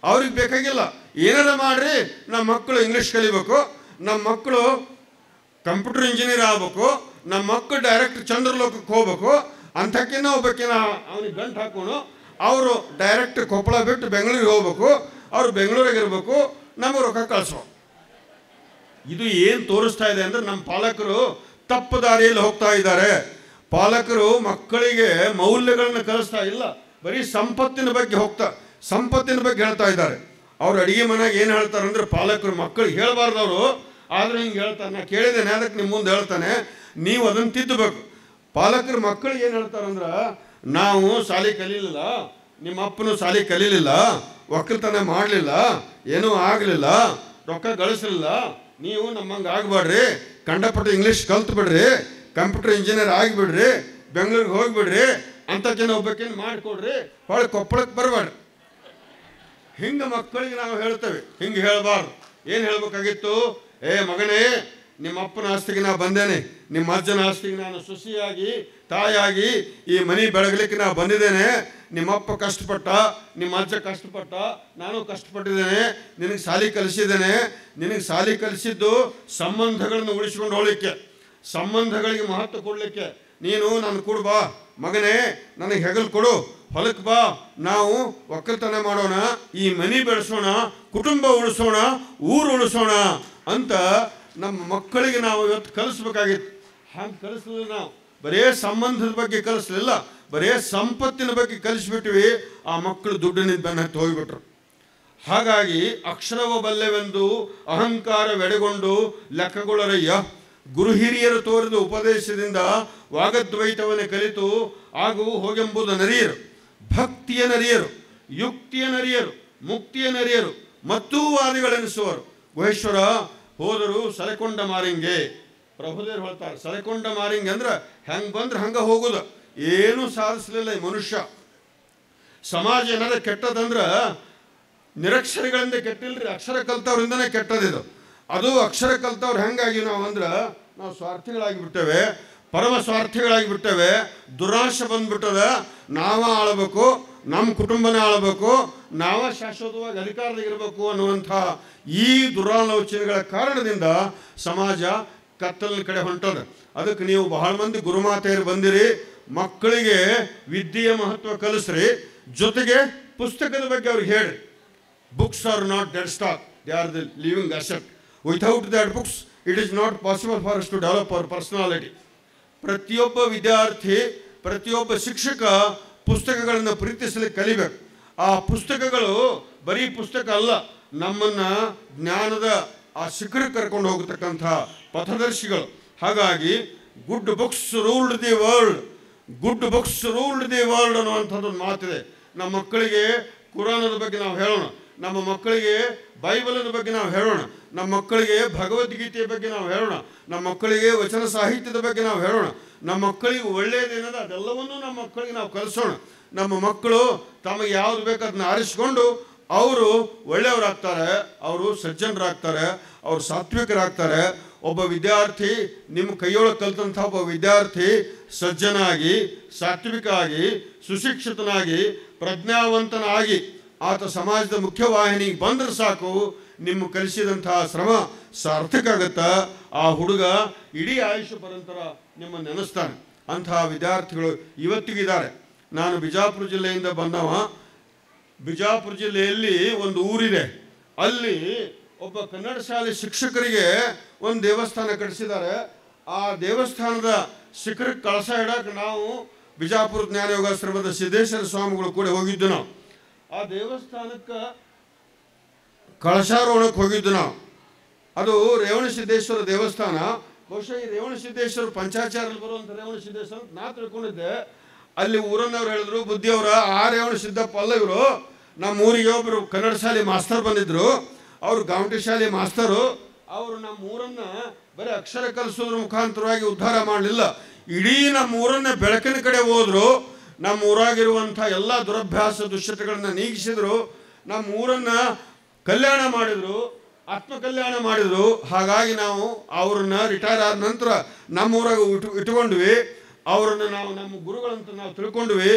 ಅವ್ರಿಗೆ ಬೇಕಾಗಿಲ್ಲ, ಏನಾರ ಮಾಡ್ರಿ ನಮ್ಮ ಮಕ್ಕಳು ಇಂಗ್ಲೀಷ್ ಕಲಿಬೇಕು, ನಮ್ಮ ಮಕ್ಕಳು ಕಂಪ್ಯೂಟರ್ ಇಂಜಿನಿಯರ್ ಆಗ್ಬೇಕು, ನಮ್ಮ ಮಕ್ಕಳು ಡೈರೆಕ್ಟ್ ಚಂದ್ರಲೋಕಕ್ಕೆ ಹೋಗ್ಬೇಕು, ಅಂಥಕ್ಕಿನ್ನ ಒಬ್ಬಕ್ಕಿನ್ನ ಅವನಿಗೆ ಗಂಟು ಹಾಕೋಣ, ಅವರು ಡೈರೆಕ್ಟ್ ಕೊಪ್ಪಳ ಬಿಟ್ಟು ಬೆಂಗಳೂರಿಗೆ ಹೋಗ್ಬೇಕು, ಅವರು ಬೆಂಗಳೂರಿಗೆ ಇರಬೇಕು, ನಮಗೆ ರೊಕ್ಕ ಕಳಿಸೋ. ಇದು ಏನು ತೋರಿಸ್ತಾ ಇದೆ ಅಂದರೆ ನಮ್ಮ ಪಾಲಕರು ತಪ್ಪು ದಾರಿಯಲ್ಲಿ ಹೋಗ್ತಾ ಇದ್ದಾರೆ. ಪಾಲಕರು ಮಕ್ಕಳಿಗೆ ಮೌಲ್ಯಗಳನ್ನು ಕಲಿಸ್ತಾ ಇಲ್ಲ, ಬರೀ ಸಂಪತ್ತಿನ ಬಗ್ಗೆ ಸಂಪತ್ತಿನ ಬಗ್ಗೆ ಹೇಳ್ತಾ ಇದ್ದಾರೆ. ಅವ್ರು ಅಡುಗೆ ಮನೆಯಾಗ ಏನು ಹೇಳ್ತಾರೆ ಅಂದರೆ ಪಾಲಕರು ಮಕ್ಕಳಿಗೆ ಹೇಳಬಾರ್ದವರು, ಆದರೆ ಹಿಂಗೆ ಹೇಳ್ತಾರೆ. ನಾನು ಕೇಳಿದ್ದೇನೆ, ಅದಕ್ಕೆ ನಿಮ್ಮ ಮುಂದೆ ಹೇಳ್ತಾನೆ, ನೀವು ಅದನ್ನು ತಿದ್ದಬೇಕು. ಪಾಲಕರು ಮಕ್ಕಳಿಗೆ ಏನು ಹೇಳ್ತಾರಂದ್ರೆ, ನಾವು ಶಾಲೆ ಕಲೀಲಿಲ್ಲ, ನಿಮ್ಮ ಅಪ್ಪನು ಶಾಲೆ ಕಲೀಲಿಲ್ಲ, ಒಕ್ಕಲ್ತನ ಮಾಡಲಿಲ್ಲ, ಏನೂ ಆಗಲಿಲ್ಲ, ರೊಕ್ಕ ಗಳಿಸಲಿಲ್ಲ, ನೀವು ನಮ್ಮಂಗೆ ಆಗಬೇಡ್ರಿ, ಕಂಡಪಟ್ಟು ಇಂಗ್ಲೀಷ್ ಕಲ್ತು ಬಿಡ್ರಿ, ಕಂಪ್ಯೂಟರ್ ಇಂಜಿನಿಯರ್ ಆಗಿಬಿಡ್ರಿ, ಬೆಂಗಳೂರಿಗೆ ಹೋಗಿಬಿಡ್ರಿ, ಅಂಥಕ್ಕೇನು ಒಬ್ಬಕ್ಕೇನು ಮಾಡಿಕೊಡ್ರಿ, ಹೊಳೆ ಕೊಪ್ಪಳಕ್ಕೆ ಬರಬೇಡ್ರಿ. ಹಿಂಗೆ ಮಕ್ಕಳಿಗೆ ನಾವು ಹೇಳ್ತೇವೆ. ಹಿಂಗೆ ಹೇಳಬಾರ್ದು. ಏನು ಹೇಳಬೇಕಾಗಿತ್ತು? ಏ ಮಗನೇ, ನಿಮ್ಮ ಅಪ್ಪನ ಆಸ್ತಿಗೆ ನಾ ಬಂದೇನೆ, ನಿಮ್ಮ ಅಜ್ಜನ ಆಸ್ತಿಗೆ ನಾನು ಸೊಸೆಯಾಗಿ ತಾಯಾಗಿ ಈ ಮನೆ ಬೆಳಗಲಿಕ್ಕೆ ನಾ ಬಂದಿದ್ದೇನೆ. ನಿಮ್ಮಪ್ಪ ಕಷ್ಟಪಟ್ಟ, ನಿಮ್ಮ ಅಜ್ಜ ಕಷ್ಟಪಟ್ಟ, ನಾನು ಕಷ್ಟಪಟ್ಟಿದ್ದೇನೆ, ನಿನಗೆ ಶಾಲೆ ಕಲಿಸಿದ್ದೇನೆ. ನಿನಗೆ ಶಾಲೆ ಕಲಿಸಿದ್ದು ಸಂಬಂಧಗಳನ್ನು ಉಳಿಸ್ಕೊಂಡು ಹೋಗ್ಲಿಕ್ಕೆ, ಸಂಬಂಧಗಳಿಗೆ ಮಹತ್ವ ಕೊಡಲಿಕ್ಕೆ. ನೀನು ನಾನು ಕೂಡ ಬಾ ಮಗನೇ, ನನಗೆ ಹೆಗಲು ಕೊಡು, ಹೊಲಕ್ಕೆ ಬಾ, ನಾವು ಒಕ್ಕಲ್ತನ ಮಾಡೋಣ, ಈ ಮನೆ ಬೆಳೆಸೋಣ, ಕುಟುಂಬ ಉಳಿಸೋಣ, ಊರು ಉಳಿಸೋಣ ಅಂತ ನಮ್ಮ ಮಕ್ಕಳಿಗೆ ನಾವು ಇವತ್ತು ಕಲಿಸ್ಬೇಕಾಗಿತ್ತು. ಹಂಗೆ ಕಲಿಸಲಿಲ್ಲ. ನಾವು ಬರೇ ಸಂಬಂಧದ ಬಗ್ಗೆ ಕಲಿಸಲಿಲ್ಲ, ಬರೇ ಸಂಪತ್ತಿನ ಬಗ್ಗೆ ಕಲಿಸ್ಬಿಟ್ವಿ. ಆ ಮಕ್ಕಳು ದುಡ್ಡಿನಿಂದ ಬೆನ್ನ ಹತ್ತಿ ಹೋಗಿಬಿಟ್ರು. ಹಾಗಾಗಿ ಅಕ್ಷರವ ಬಲ್ಲೆವೆಂದು ಅಹಂಕಾರವೆಡೆಗೊಂಡು ಲೆಕ್ಕಗೊಳ್ಳರಯ್ಯ. ಗುರು ಹಿರಿಯರು ತೋರಿದ ಉಪದೇಶದಿಂದ ವಾಗದ್ವೈತವನ್ನೇ ಕಲಿತು ಆಗು ಹೋಗೆಂಬುದು ನರಿಯರು, ಭಕ್ತಿಯ ನರಿಯರು, ಯುಕ್ತಿಯ ನರಿಯರು, ಮುಕ್ತಿಯ ನರಿಯರು ಮತ್ತೂ ವಾದಿಗಳೆನಿಸುವರು. ಗುಹೇಶ್ವರ ಹೋದರು ಸಲೆಕೊಂಡ ಮಾರಿಂಗೆ. ಪ್ರಭುದೇವರು ಹೇಳ್ತಾರೆ, ಸಲೆಕೊಂಡ ಮಾರಿಂಗೆ ಅಂದ್ರೆ ಹೆಂಗೆ ಬಂದ್ರೆ ಹಂಗೆ ಹೋಗೋದು. ಏನೂ ಸಾಧಿಸಲಿಲ್ಲ ಈ ಮನುಷ್ಯ. ಸಮಾಜ ಏನಾದ್ರು ಕೆಟ್ಟದಂದ್ರೆ ನಿರಕ್ಷರಿಗಳಿಂದ ಕೆಟ್ಟಿಲ್ರಿ, ಅಕ್ಷರ ಕಲ್ತವ್ರಿಂದನೇ ಕೆಟ್ಟದಿದು. ಅದು ಅಕ್ಷರ ಕಲ್ತವ್ರು ಹೆಂಗಾಗಿ ನಾವು ಅಂದ್ರೆ ನಾವು ಸ್ವಾರ್ಥಿಗಳಾಗಿ ಬಿಟ್ಟೇವೆ, ಪರಮ ಸ್ವಾರ್ಥಿಗಳಾಗಿ ಬಿಟ್ಟೇವೆ. ದುರಾಶೆ ಬಂದ್ಬಿಟ್ಟದ. ನಾವ ಆಳ್ಬೇಕು, ನಮ್ಮ ಕುಟುಂಬನೇ ಆಳ್ಬೇಕು, ನಾವ ಶಾಶ್ವತವಾಗಿ ಅಧಿಕಾರದಾಗಿರ್ಬೇಕು ಅನ್ನುವಂಥ ಈ ದುರಾಲೋಚನೆಗಳ ಕಾರಣದಿಂದ ಸಮಾಜ ಕತ್ತಲಿನ ಕಡೆ ಹೊಂಟದ. ಅದಕ್ಕೆ ನೀವು ಬಹಳ ಮಂದಿ ಗುರುಮಾತೆಯರು ಬಂದಿರಿ. ಮಕ್ಕಳಿಗೆ ವಿದ್ಯೆಯ ಮಹತ್ವ ಕಲಿಸ್ರಿ, ಜೊತೆಗೆ ಪುಸ್ತಕದ ಬಗ್ಗೆ ಅವ್ರಿಗೆ ಹೇಳ್ರಿ. Books are not dead stock, they are the living asset. Without that books it is not possible for us to develop our personality. ಪ್ರತಿಯೊಬ್ಬ ವಿದ್ಯಾರ್ಥಿ, ಪ್ರತಿಯೊಬ್ಬ ಶಿಕ್ಷಕ ಪುಸ್ತಕಗಳನ್ನು ಪ್ರೀತಿಸಲಿಕ್ಕೆ ಕಲಿಬೇಕು. ಆ ಪುಸ್ತಕಗಳು ಬರೀ ಪುಸ್ತಕ ಅಲ್ಲ, ನಮ್ಮನ್ನು ಜ್ಞಾನದ ಆ ಶಿಖರಕ್ಕೆ ಕರ್ಕೊಂಡು ಹೋಗತಕ್ಕಂಥ ಪಥದರ್ಶಿಗಳು. ಹಾಗಾಗಿ good books ruled the world, good books ruled the world ಅನ್ನುವಂಥದ್ದೊಂದು ಮಾತಿದೆ. ನಮ್ಮ ಮಕ್ಕಳಿಗೆ ಕುರಾನದ ಬಗ್ಗೆ ನಾವು ಹೇಳೋಣ, ನಮ್ಮ ಮಕ್ಕಳಿಗೆ ಬೈಬಲದ ಬಗ್ಗೆ ನಾವು ಹೇಳೋಣ, ನಮ್ಮ ಮಕ್ಕಳಿಗೆ ಭಗವದ್ಗೀತೆಯ ಬಗ್ಗೆ ನಾವು ಹೇಳೋಣ, ನಮ್ಮ ಮಕ್ಕಳಿಗೆ ವಚನ ಸಾಹಿತ್ಯದ ಬಗ್ಗೆ ನಾವು ಹೇಳೋಣ. ನಮ್ಮ ಮಕ್ಕಳಿಗೆ ಒಳ್ಳೆಯದೇನದ ಅದೆಲ್ಲವನ್ನೂ ನಮ್ಮ ಮಕ್ಕಳಿಗೆ ನಾವು ಕಲಿಸೋಣ. ನಮ್ಮ ಮಕ್ಕಳು ತಮಗೆ ಯಾವುದು ಬೇಕು ಅದನ್ನ ಆರಿಸಿಕೊಂಡು ಅವರು ಒಳ್ಳೆಯವರಾಗ್ತಾರೆ, ಅವರು ಸಜ್ಜನರಾಗ್ತಾರೆ, ಅವರು ಸಾತ್ವಿಕರಾಗ್ತಾರೆ. ಒಬ್ಬ ವಿದ್ಯಾರ್ಥಿ ನಿಮ್ಮ ಕೈಯೊಳಗೆ ಕಲಿತಂಥ ಒಬ್ಬ ವಿದ್ಯಾರ್ಥಿ ಸಜ್ಜನಾಗಿ, ಸಾತ್ವಿಕ ಆಗಿ, ಸುಶಿಕ್ಷಿತನಾಗಿ, ಪ್ರಜ್ಞಾವಂತನಾಗಿ ಆತ ಸಮಾಜದ ಮುಖ್ಯವಾಹಿನಿಗೆ ಬಂದ್ರೆ ಸಾಕು, ನಿಮ್ಮ ಕಲಿಸಿದಂತಹ ಶ್ರಮ ಸಾರ್ಥಕ ಆಗುತ್ತಾ. ಆ ಹುಡುಗ ಇಡೀ ಆಯುಷ್ಯ ಪರಂತರ ನಿಮ್ಮನ್ನು ನೆನೆಸ್ತಾನೆ. ಅಂತಹ ವಿದ್ಯಾರ್ಥಿಗಳು ಇವತ್ತಿಗಿದ್ದಾರೆ. ನಾನು ಬಿಜಾಪುರ ಜಿಲ್ಲೆಯಿಂದ ಬಂದವ. ಬಿಜಾಪುರ ಜಿಲ್ಲೆಯಲ್ಲಿ ಒಂದು ಊರಿದೆ, ಅಲ್ಲಿ ಒಬ್ಬ ಕನ್ನಡ ಶಾಲೆ ಶಿಕ್ಷಕರಿಗೆ ಒಂದು ದೇವಸ್ಥಾನ ಕಟ್ಟಿಸಿದ್ದಾರೆ. ಆ ದೇವಸ್ಥಾನದ ಶಿಖರಕ್ಕೆ ಕಳಸ ಇಡಕ್ಕೆ ನಾವು ಬಿಜಾಪುರ ಜ್ಞಾನಯೋಗಾಶ್ರಮದ ಸಿದ್ದೇಶ್ವರ ಸ್ವಾಮಿಗಳು ಕೂಡ ಹೋಗಿದ್ದು. ನಾವು ಆ ದೇವಸ್ಥಾನಕ್ಕೆ ಕಳಶಾರೋಹಣಕ್ಕೆ ಹೋಗಿದ್ದು ನಾವು. ಅದು ರೇವಣಸಿದ್ದೇಶ್ವರ ದೇವಸ್ಥಾನ. ಬಹುಶಃ ಈ ರೇವಣಸಿದ್ದೇಶ್ವರ ಪಂಚಾಚಾರ್ಯಲ್ಲಿ ಬರುವಂಥ ರೇವಣಸಿದ್ದೇಶ್ವರ ಅಂತ ನಾ ತಿಳ್ಕೊಂಡಿದ್ದೆ. ಅಲ್ಲಿ ಊರನ್ನವ್ರು ಹೇಳಿದ್ರು, ಬುದ್ಧಿಯವರ ಆ ರೇವಣಸಿದ್ದಪ್ಪ ಅಲ್ಲ ಇವರು, ನಮ್ಮ ಊರಿಗೆ ಒಬ್ಬರು ಕನ್ನಡ ಶಾಲೆ ಮಾಸ್ತರ್ ಬಂದಿದ್ರು, ಅವರು ಗಾಂವಟಿ ಶಾಲೆ ಮಾಸ್ತರು. ಅವರು ನಮ್ಮ ಊರನ್ನ ಬರೀ ಅಕ್ಷರ ಕಲಿಸೋದ್ರ ಮುಖಾಂತರವಾಗಿ ಉದ್ಧಾರ ಮಾಡಲಿಲ್ಲ, ಇಡೀ ನಮ್ಮ ಊರನ್ನ ಬೆಳಕಿನ ಕಡೆ ಹೋದ್ರು. ನಮ್ಮ ಊರಾಗಿರುವಂಥ ಎಲ್ಲ ದುರಭ್ಯಾಸ ದುಶ್ಚಟಗಳನ್ನ ನೀಗಿಸಿದ್ರು, ನಮ್ಮ ಊರನ್ನ ಕಲ್ಯಾಣ ಮಾಡಿದ್ರು, ಆತ್ಮಕಲ್ಯಾಣ ಮಾಡಿದ್ರು. ಹಾಗಾಗಿ ನಾವು ಅವ್ರನ್ನ ರಿಟೈರ್ ಆದ ನಂತರ ನಮ್ಮ ಊರಾಗ ಇಟ್ಕೊಂಡ್ವಿ. ಅವರನ್ನು ನಾವು ನಮ್ಮ ಗುರುಗಳಂತ ನಾವು ತಿಳ್ಕೊಂಡ್ವಿ.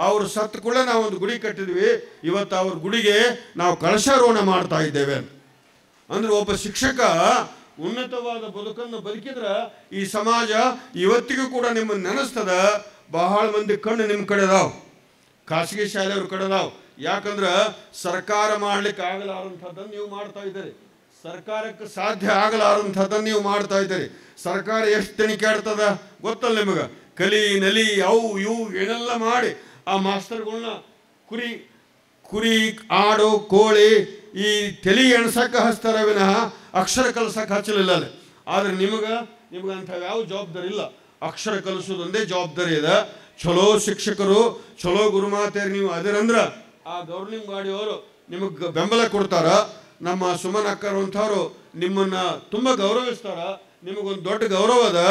ಅವರು ಸತ್ತ ಕೂಡ ನಾವು ಒಂದು ಗುಡಿ ಕಟ್ಟಿದ್ವಿ. ಇವತ್ತು ಅವ್ರ ಗುಡಿಗೆ ನಾವು ಕಳಶಾರೋಹಣ ಮಾಡ್ತಾ ಇದ್ದೇವೆ. ಅಂದ್ರೆ ಒಬ್ಬ ಶಿಕ್ಷಕ ಉನ್ನತವಾದ ಬದುಕನ್ನು ಬದುಕಿದ್ರೆ ಈ ಸಮಾಜ ಇವತ್ತಿಗೂ ಕೂಡ ನಿಮ್ಮನ್ನು ನೆನೆಸ್ತದ. ಬಹಳ ಮಂದಿ ಕಣ್ಣು ನಿಮ್ಮ ಕಡೆ ಅದಾವ, ಖಾಸಗಿ ಶಾಲೆಯವ್ರ ಕಡೆ ಅದಾವ. ಯಾಕಂದ್ರೆ ಸರ್ಕಾರ ಮಾಡ್ಲಿಕ್ಕೆ ಆಗಲಾರಂಥದ್ದನ್ನು ನೀವು ಮಾಡ್ತಾ ಇದ್ದೀರಿ, ಸರ್ಕಾರಕ್ಕೆ ಸಾಧ್ಯ ಆಗಲಾರಂಥದ್ದನ್ನು ನೀವು ಮಾಡ್ತಾ ಇದ್ದೀರಿ. ಸರ್ಕಾರ ಎಷ್ಟು ತನಿಖಾಡ್ತದ ಗೊತ್ತಲ್ಲ ನಿಮಗೆ. ಕಲಿ ನಲಿ ಅವು ಇವು ಏನೆಲ್ಲ ಮಾಡಿ ಆ ಮಾಸ್ತರ್ಗಳನ್ನ ಕುರಿ ಆಡು ಕೋಳಿ ಈ ತಲೆ ಎಣ್ಸಕ್ಕೆ ಹಚ್ತಾರೆ ವಿನಃ ಅಕ್ಷರ ಕಲಿಸಕ್ಕೆ ಹಚ್ಚಲಿಲ್ಲ ಅಲ್ಲಿ. ಆದರೆ ನಿಮಗಂಥ ಯಾವ ಜವಾಬ್ದಾರಿ ಇಲ್ಲ, ಅಕ್ಷರ ಕಲಿಸೋದೊಂದೇ ಜವಾಬ್ದಾರಿ ಇದೆ. ಚಲೋ ಶಿಕ್ಷಕರು, ಚಲೋ ಗುರುಮಾತೆಯರು ನೀವು ಅದರಂದ್ರೆ ಆ ಗೌರ್ನಿಂಗ್ ಮಾಡಿಯವರು ನಿಮಗೆ ಬೆಂಬಲ ಕೊಡ್ತಾರ. ನಮ್ಮ ಸುಮನ್ ಅಕ್ಕರು ಅಂಥವ್ರು ನಿಮ್ಮನ್ನು ತುಂಬ ಗೌರವಿಸ್ತಾರ, ನಿಮಗೊಂದು ದೊಡ್ಡ ಗೌರವ ಅದ.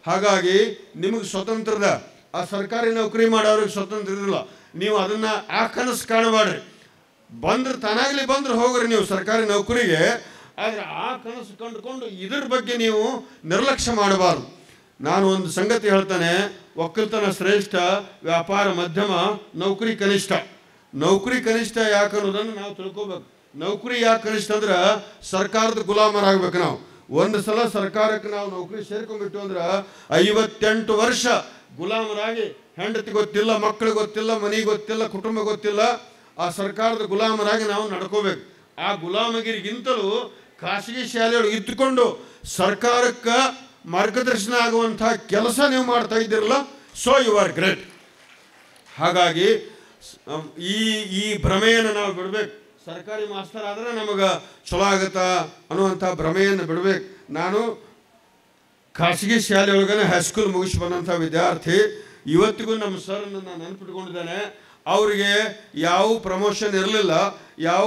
ಹಾಗಾಗಿ ನಿಮಗೆ ಸ್ವತಂತ್ರದ ಆ ಸರ್ಕಾರಿ ನೌಕರಿ ಮಾಡೋರಿಗೆ ಸ್ವತಂತ್ರ ಇರಲಿಲ್ಲ. ನೀವು ಅದನ್ನ ಆ ಕನಸು ಕಾಣಬೇಡ್ರಿ. ಬಂದ್ರೆ ತಾನಾಗ್ಲಿ ಬಂದ್ರೆ ಹೋಗ್ರಿ ನೀವು ಸರ್ಕಾರಿ ನೌಕರಿಗೆ. ಆದರೆ ಆ ಕನಸು ಕಂಡುಕೊಂಡು ಇದ್ರ ಬಗ್ಗೆ ನೀವು ನಿರ್ಲಕ್ಷ್ಯ ಮಾಡಬಾರ್ದು. ನಾನು ಒಂದು ಸಂಗತಿ ಹೇಳ್ತಾನೆ, ಒಕ್ಕಲ್ತನ ಶ್ರೇಷ್ಠ, ವ್ಯಾಪಾರ ಮಧ್ಯಮ, ನೌಕರಿ ಕನಿಷ್ಠ. ನೌಕರಿ ಕನಿಷ್ಠ ಯಾಕೆ ಅನ್ನೋದನ್ನು ನಾವು ತಿಳ್ಕೊಬೇಕು. ನೌಕರಿ ಯಾಕೆ ಕನಿಷ್ಠ ಅಂದ್ರೆ ಸರ್ಕಾರದ ಗುಲಾಮರಾಗಬೇಕು ನಾವು. ಒಂದು ಸಲ ಸರ್ಕಾರಕ್ಕೆ ನಾವು ನೌಕರಿ ಸೇರ್ಕೊಂಡ್ಬಿಟ್ಟು ಅಂದ್ರೆ 58 ವರ್ಷ ಗುಲಾಮರಾಗಿ, ಹೆಂಡತಿ ಗೊತ್ತಿಲ್ಲ, ಮಕ್ಕಳು ಗೊತ್ತಿಲ್ಲ, ಮನೆ ಗೊತ್ತಿಲ್ಲ, ಕುಟುಂಬ ಗೊತ್ತಿಲ್ಲ, ಆ ಸರ್ಕಾರದ ಗುಲಾಮರಾಗಿ ನಾವು ನಡ್ಕೋಬೇಕು. ಆ ಗುಲಾಮಗಿರಿಗಿಂತಲೂ ಖಾಸಗಿ ಶಾಲೆಗಳು ಇದ್ದುಕೊಂಡು ಸರ್ಕಾರಕ್ಕೆ ಮಾರ್ಗದರ್ಶನ ಆಗುವಂಥ ಕೆಲಸ ನೀವು ಮಾಡ್ತಾ ಇದ್ದೀರಲ್ಲ, ಸೊ ಯು ಆರ್ ಗ್ರೇಟ್. ಹಾಗಾಗಿ ಈ ಭ್ರಮೆಯನ್ನು ನಾವು ಬಿಡಬೇಕು. ಸರ್ಕಾರಿ ಮಾಸ್ತರ್ ಆದರೆ ನಮಗೆ ಚಲೋ ಆಗುತ್ತಾ ಅನ್ನುವಂಥ ಭ್ರಮೆಯನ್ನು ಬಿಡಬೇಕು. ನಾನು ಖಾಸಗಿ ಶಾಲೆಯೊಳಗನೆ ಹೈಸ್ಕೂಲ್ ಮುಗಿಸಿ ಬಂದಂಥ ವಿದ್ಯಾರ್ಥಿ. ಇವತ್ತಿಗೂ ನಮ್ಮ ಸರ್ನ ನಾನು ನೆನಪಿಟ್ಕೊಂಡಿದ್ದೇನೆ. ಅವರಿಗೆ ಯಾವ ಪ್ರಮೋಷನ್ ಇರಲಿಲ್ಲ, ಯಾವ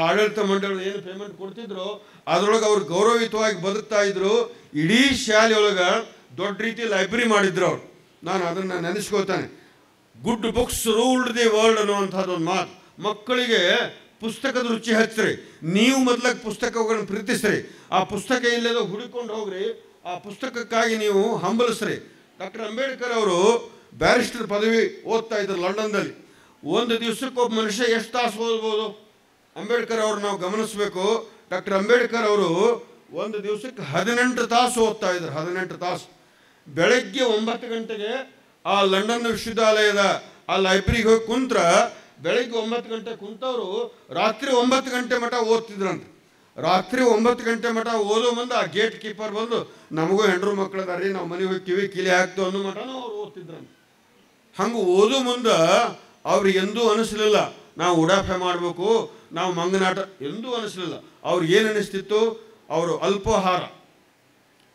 ಆಡಳಿತ ಮಂಡಳಿ ಏನು ಪೇಮೆಂಟ್ ಕೊಡ್ತಿದ್ರು ಅದರೊಳಗೆ ಅವ್ರು ಗೌರವಯುತವಾಗಿ ಬದುಕ್ತಾ ಇದ್ರು. ಇಡೀ ಶಾಲೆಯೊಳಗೆ ದೊಡ್ಡ ರೀತಿ ಲೈಬ್ರರಿ ಮಾಡಿದ್ರು ಅವ್ರು. ನಾನು ಅದನ್ನು ನೆನೆಸ್ಕೋತಾನೆ. Good books ruled the world ಅನ್ನುವಂಥದ್ದು ಒಂದು ಮಾತು. ಮಕ್ಕಳಿಗೆ ಪುಸ್ತಕದ ರುಚಿ ಹಚ್ಚ್ರಿ. ನೀವು ಮೊದಲಾಗಿ ಪುಸ್ತಕಗಳನ್ನು ಪ್ರೀತಿಸ್ರಿ. ಆ ಪುಸ್ತಕ ಇಲ್ಲದ ಹುಡುಕೊಂಡು ಹೋಗ್ರಿ. ಆ ಪುಸ್ತಕಕ್ಕಾಗಿ ನೀವು ಹಂಬಲಿಸ್ರಿ. ಡಾಕ್ಟರ್ ಅಂಬೇಡ್ಕರ್ ಅವರು ಬ್ಯಾರಿಸ್ಟರ್ ಪದವಿ ಓದ್ತಾ ಇದ್ರು ಲಂಡನ್ದಲ್ಲಿ. ಒಂದು ದಿವಸಕ್ಕೆ ಒಬ್ಬ ಮನುಷ್ಯ ಎಷ್ಟು ತಾಸು ಓದ್ಬೋದು? ಅಂಬೇಡ್ಕರ್ ಅವರು ನಾವು ಗಮನಿಸಬೇಕು. ಡಾಕ್ಟರ್ ಅಂಬೇಡ್ಕರ್ ಅವರು ಒಂದು ದಿವಸಕ್ಕೆ 18 ತಾಸು ಓದ್ತಾ ಇದ್ರು. 18 ತಾಸು. ಬೆಳಗ್ಗೆ 9 ಗಂಟೆಗೆ ಆ ಲಂಡನ್ ವಿಶ್ವವಿದ್ಯಾಲಯದ ಆ ಲೈಬ್ರರಿಗೆ ಹೋಗಿ ಕುಂತ್ರ ಬೆಳಗ್ಗೆ 9 ಗಂಟೆ ಕುಂತವರು ರಾತ್ರಿ 9 ಗಂಟೆ ಮಠ ಓದ್ತಿದ್ರಂತ. ರಾತ್ರಿ 9 ಗಂಟೆ ಮಠ ಓದೋ ಮುಂದೆ ಆ ಗೇಟ್ ಕೀಪರ್ ಬಂದು ನಮಗೂ ಹೆಂಡ್ರು ಮಕ್ಕಳದಾರಿ, ನಾವು ಮನೆಗೆ ಹೋಗ್ತೀವಿ, ಕಿಲಿ ಹಾಕ್ತು ಅನ್ನೋ ಮಠನೂ ಅವ್ರು ಓದ್ತಿದ್ರಂತ. ಹಂಗೆ ಓದೋ ಮುಂದೆ ಅವ್ರಿಗೆ ಎಂದೂ ಅನಿಸ್ಲಿಲ್ಲ ನಾವು ಉಡಾಫೆ ಮಾಡಬೇಕು, ನಾವು ಮಂಗನಾಟ, ಎಂದೂ ಅನಿಸ್ಲಿಲ್ಲ. ಅವ್ರಿಗೆ ಏನು ಅನಿಸ್ತಿತ್ತು? ಅವರು ಅಲ್ಪಾಹಾರ,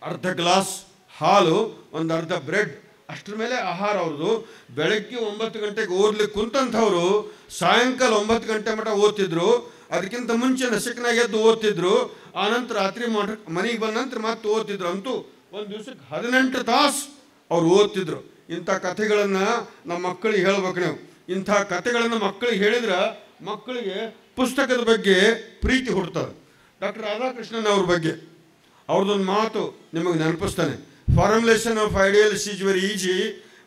ಅರ್ಧ ಗ್ಲಾಸ್ ಹಾಲು, ಒಂದು ಅರ್ಧ ಬ್ರೆಡ್, ಅಷ್ಟರ ಮೇಲೆ ಆಹಾರ ಅವ್ರದ್ದು. ಬೆಳಗ್ಗೆ 9 ಗಂಟೆಗೆ ಓದ್ಲಿಕ್ಕೆ ಕುಂತಂಥವ್ರು ಸಾಯಂಕಾಲ 9 ಗಂಟೆ ಮಟ್ಟ ಓದ್ತಿದ್ರು. ಅದಕ್ಕಿಂತ ಮುಂಚೆ ನಶಕನಾಗ ಎದ್ದು ಓದ್ತಿದ್ರು. ಆನಂತರ ರಾತ್ರಿ ಮನೆಗೆ ಬಂದ ನಂತರ ಮತ್ತೆ ಓದ್ತಿದ್ರು. ಅಂತೂ ಒಂದು ದಿವಸಕ್ಕೆ 18 ತಾಸು ಅವ್ರು ಓದ್ತಿದ್ರು. ಇಂಥ ಕಥೆಗಳನ್ನು ನಮ್ಮ ಮಕ್ಕಳಿಗೆ ಹೇಳ್ಬೇಕು ನೀವು. ಇಂಥ ಕಥೆಗಳನ್ನು ಮಕ್ಕಳಿಗೆ ಹೇಳಿದ್ರೆ ಮಕ್ಕಳಿಗೆ ಪುಸ್ತಕದ ಬಗ್ಗೆ ಪ್ರೀತಿ ಹುಡ್ತದೆ. ಡಾಕ್ಟರ್ ರಾಧಾಕೃಷ್ಣನ್ ಅವ್ರ ಬಗ್ಗೆ ಅವ್ರದ್ದೊಂದು ಮಾತು ನಿಮಗೆ ನೆನಪಿಸ್ತಾನೆ. Formulation of ideals is very easy,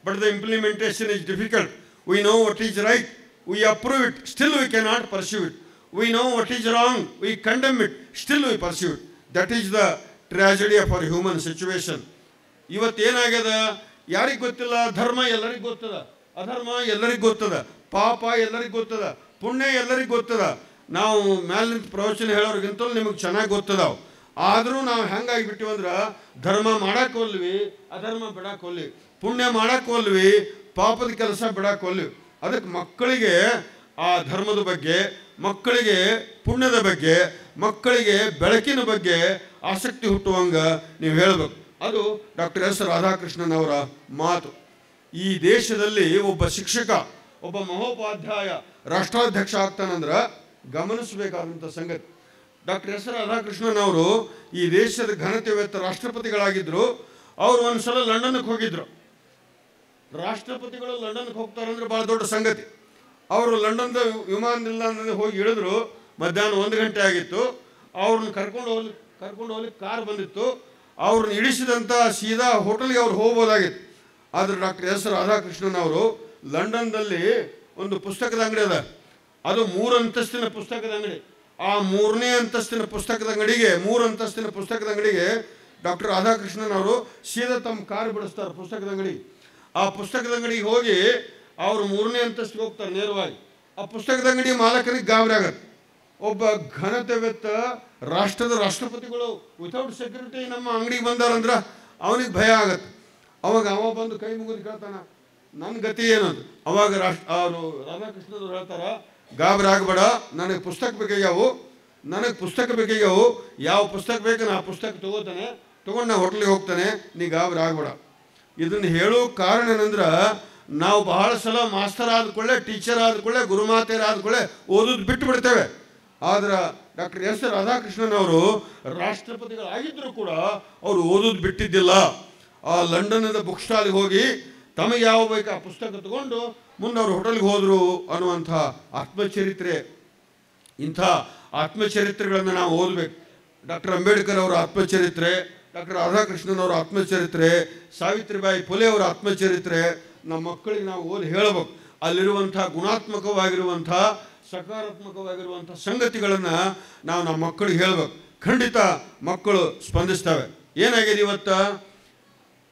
but the implementation is difficult. We know what is right, we approve it, still we cannot pursue it. We know what is wrong, we condemn it, still we pursue it. That is the tragedy of our human situation. ಇವತ್ತೇನಾಗ್ಯದ, ಯಾರಿಗೆ ಗೊತ್ತಿಲ್ಲ, ಧರ್ಮ ಎಲ್ಲರಿಗೂ ಗೊತ್ತದ, ಅಧರ್ಮ ಎಲ್ಲರಿಗೂ ಗೊತ್ತದ, ಪಾಪ ಎಲ್ಲರಿಗೂ ಗೊತ್ತದ, ಪುಣ್ಯ ಎಲ್ಲರಿಗೂ ಗೊತ್ತದ. ನಾವು ಮ್ಯಾಲಿನ ಪ್ರವಚನ ಹೇಳೋರಿಗಿಂತಲೂ ನಿಮಗೆ ಚೆನ್ನಾಗಿ ಗೊತ್ತದಾವು. ಆದರೂ ನಾವು ಹೆಂಗಾಗಿಬಿಟ್ಟಿವಂದ್ರೆ ಧರ್ಮ ಮಾಡಕ್ಕೆ ಹೋಲ್ವಿ, ಅಧರ್ಮ ಬಿಡಕ್ಕೆ ಹೋಲ್ವಿ, ಪುಣ್ಯ ಮಾಡಕ್ಕೆ ಹೋಲ್ವಿ, ಪಾಪದ ಕೆಲಸ ಬಿಡಕ್ಕೆ ಹೋಲ್ವಿ. ಅದಕ್ಕೆ ಮಕ್ಕಳಿಗೆ ಆ ಧರ್ಮದ ಬಗ್ಗೆ, ಮಕ್ಕಳಿಗೆ ಪುಣ್ಯದ ಬಗ್ಗೆ, ಮಕ್ಕಳಿಗೆ ಬೆಳಕಿನ ಬಗ್ಗೆ ಆಸಕ್ತಿ ಹುಟ್ಟುವಂಗೆ ನೀವು ಹೇಳಬೇಕು. ಅದು ಡಾಕ್ಟರ್ ಎಸ್ ರಾಧಾಕೃಷ್ಣನ್ ಅವರ ಮಾತು. ಈ ದೇಶದಲ್ಲಿ ಒಬ್ಬ ಶಿಕ್ಷಕ, ಒಬ್ಬ ಮಹೋಪಾಧ್ಯಾಯ ರಾಷ್ಟ್ರಾಧ್ಯಕ್ಷ ಆಗ್ತಾನಂದ್ರೆ ಗಮನಿಸಬೇಕಾದಂಥ ಸಂಗತಿ. ಡಾಕ್ಟರ್ ಎಸ್ ರಾಧಾಕೃಷ್ಣನ್ ಅವರು ಈ ದೇಶದ ಘನತೆವೆತ್ತ ರಾಷ್ಟ್ರಪತಿಗಳಾಗಿದ್ದರು. ಅವರು ಒಂದ್ಸಲ ಲಂಡನ್ಗೆ ಹೋಗಿದ್ರು. ರಾಷ್ಟ್ರಪತಿಗಳು ಲಂಡನ್ಗೆ ಹೋಗ್ತಾರಂದ್ರೆ ಭಾಳ ದೊಡ್ಡ ಸಂಗತಿ. ಅವರು ಲಂಡನ್ದ ವಿಮಾನ ನಿಲ್ದಾಣದಲ್ಲಿ ಹೋಗಿ ಇಳಿದ್ರು. ಮಧ್ಯಾಹ್ನ 1 ಗಂಟೆ ಆಗಿತ್ತು. ಅವ್ರನ್ನ ಕರ್ಕೊಂಡು ಹೋಗ್ಲಿಕ್ಕೆ ಕಾರ್ ಬಂದಿತ್ತು. ಅವ್ರನ್ನ ಇಳಿಸಿದಂಥ ಸೀದಾ ಹೋಟೆಲ್ಗೆ ಅವ್ರು ಹೋಗ್ಬೋದಾಗಿತ್ತು. ಆದರೆ ಡಾಕ್ಟರ್ ಎಸ್ ರಾಧಾಕೃಷ್ಣನ್ ಅವರು ಲಂಡನ್ದಲ್ಲಿ ಒಂದು ಪುಸ್ತಕದ ಅಂಗಡಿ ಅದ. ಅದು 3 ಅಂತಸ್ತಿನ ಪುಸ್ತಕದ ಅಂಗಡಿ. ಆ 3ನೇ ಅಂತಸ್ತಿನ ಪುಸ್ತಕದ ಅಂಗಡಿಗೆ, 3 ಅಂತಸ್ತಿನ ಪುಸ್ತಕದ ಅಂಗಡಿಗೆ ಡಾಕ್ಟರ್ ರಾಧಾಕೃಷ್ಣನ್ ಅವರು ಸೀದಾ ತಮ್ಮ ಕಾರ್ ಬಿಡಿಸ್ತಾರೆ ಪುಸ್ತಕದ ಅಂಗಡಿ. ಆ ಪುಸ್ತಕದ ಅಂಗಡಿಗೆ ಹೋಗಿ ಅವರು 3ನೇ ಅಂತಸ್ತಿಗೆ ಹೋಗ್ತಾರೆ ನೇರವಾಗಿ. ಆ ಪುಸ್ತಕದ ಅಂಗಡಿ ಮಾಲಕನಿಗೆ ಗಾಬರಿ ಆಗತ್ತೆ. ಒಬ್ಬ ಘನತೆವೆತ್ತ ರಾಷ್ಟ್ರದ ರಾಷ್ಟ್ರಪತಿಗಳು ವಿತೌಟ್ ಸೆಕ್ಯೂರಿಟಿ ನಮ್ಮ ಅಂಗಡಿಗೆ ಬಂದಾರಂದ್ರೆ ಅವನಿಗೆ ಭಯ ಆಗತ್ತೆ. ಅವಾಗ ಅವ ಬಂದು ಕೈ ಮುಗಿದು ಕೇಳ್ತಾನ, ನನ್ನ ಗತಿ ಏನದು? ಅವಾಗ ಅವರು ರಾಧಾಕೃಷ್ಣದವ್ರು ಹೇಳ್ತಾರ, ಗಾಬರಿ ಆಗಬೇಡ, ನನಗೆ ಪುಸ್ತಕ ಬೇಕಾಗ್ಯಾವು, ಯಾವ ಪುಸ್ತಕ ಬೇಕು ನಾ ಪುಸ್ತಕ ತೊಗೊಂಡು ನಾ ಹೋಟ್ಲಿಗೆ ಹೋಗ್ತಾನೆ, ನೀ ಗಾಬರಿ ಆಗಬೇಡ. ಇದನ್ನು ಹೇಳೋ ಕಾರಣ ಏನಂದ್ರೆ ನಾವು ಬಹಳ ಸಲ ಮಾಸ್ತರ್ ಆದ್ಕೊಳ್ಳೆ, ಟೀಚರ್ ಆದ್ಕೊಳ್ಳೆ, ಗುರುಮಾತೆಯರಾದ್ಕೊಳ್ಳೆ ಓದೋದು ಬಿಟ್ಟು ಬಿಡ್ತೇವೆ. ಆದ್ರೆ ಡಾಕ್ಟರ್ ಎಸ್ ರಾಧಾಕೃಷ್ಣನ್ ಅವರು ರಾಷ್ಟ್ರಪತಿಗಳಾಗಿದ್ದರೂ ಕೂಡ ಅವರು ಓದೋದು ಬಿಟ್ಟಿದ್ದಿಲ್ಲ. ಆ ಲಂಡನ್ನಿಂದ ಬುಕ್ ಸ್ಟಾಲ್ಗೆ ಹೋಗಿ ತಮಗೆ ಯಾವ ಬೇಕು ಆ ಪುಸ್ತಕ ತಗೊಂಡು ಮುಂದೆ ಅವರು ಹೋಟೆಲ್ಗೆ ಹೋದರು ಅನ್ನುವಂಥ ಆತ್ಮಚರಿತ್ರೆ. ಇಂಥ ಆತ್ಮಚರಿತ್ರೆಗಳನ್ನು ನಾವು ಓದಬೇಕು. ಡಾಕ್ಟರ್ ಅಂಬೇಡ್ಕರ್ ಅವರ ಆತ್ಮಚರಿತ್ರೆ, ಡಾಕ್ಟರ್ ರಾಧಾಕೃಷ್ಣನ್ ಅವರ ಆತ್ಮಚರಿತ್ರೆ, ಸಾವಿತ್ರಿಬಾಯಿ ಫುಲೆ ಅವರ ಆತ್ಮಚರಿತ್ರೆ ನಮ್ಮ ಮಕ್ಕಳಿಗೆ ನಾವು ಓದಿ ಹೇಳಬೇಕು. ಅಲ್ಲಿರುವಂಥ ಗುಣಾತ್ಮಕವಾಗಿರುವಂಥ, ಸಕಾರಾತ್ಮಕವಾಗಿರುವಂಥ ಸಂಗತಿಗಳನ್ನು ನಾವು ನಮ್ಮ ಮಕ್ಕಳಿಗೆ ಹೇಳಬೇಕು. ಖಂಡಿತ ಮಕ್ಕಳು ಸ್ಪಂದಿಸ್ತವೆ. ಏನಾಗಿದೆ ಇವತ್ತು?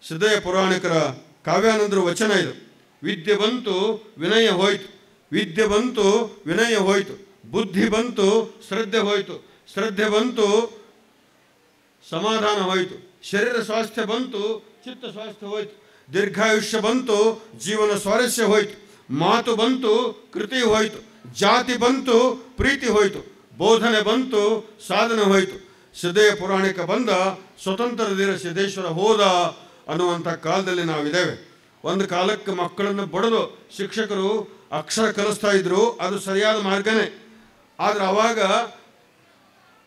ಸಿದ್ದಯ್ಯ ಪುರಾಣಿಕರ ಕಾವ್ಯಾನಂದರ ವಚನ ಇದು. ವಿದ್ಯೆ ಬಂತು ವಿನಯ ಹೋಯ್ತು, ವಿದ್ಯೆ ಬಂತು ವಿನಯ ಹೋಯ್ತು, ಬುದ್ಧಿ ಬಂತು ಶ್ರದ್ಧೆ ಹೋಯ್ತು, ಶ್ರದ್ಧೆ ಬಂತು ಸಮಾಧಾನ ಹೋಯ್ತು, ಶರೀರ ಸ್ವಾಸ್ಥ್ಯ ಬಂತು ಚಿತ್ತ ಸ್ವಾಸ್ಥ್ಯ ಹೋಯ್ತು, ದೀರ್ಘಾಯುಷ್ಯ ಬಂತು ಜೀವನ ಸ್ವಾರಸ್ಯ ಹೋಯ್ತು, ಮಾತು ಬಂತು ಕೃತಿ ಹೋಯ್ತು, ಜಾತಿ ಬಂತು ಪ್ರೀತಿ ಹೋಯ್ತು, ಬೋಧನೆ ಬಂತು ಸಾಧನೆ ಹೋಯ್ತು. ಸಿದ್ದಯ್ಯ ಪುರಾಣಿಕ ಬಂದ ಸ್ವತಂತ್ರ ಧೀರ ಸಿದ್ದೇಶ್ವರ ಹೋದ ಅನ್ನುವಂಥ ಕಾಲದಲ್ಲಿ ನಾವಿದ್ದೇವೆ. ಒಂದು ಕಾಲಕ್ಕೆ ಮಕ್ಕಳನ್ನು ಬಡಿದು ಶಿಕ್ಷಕರು ಅಕ್ಷರ ಕಲಿಸ್ತಾ ಇದ್ರು, ಅದು ಸರಿಯಾದ ಮಾರ್ಗನೇ. ಆದರೆ ಅವಾಗ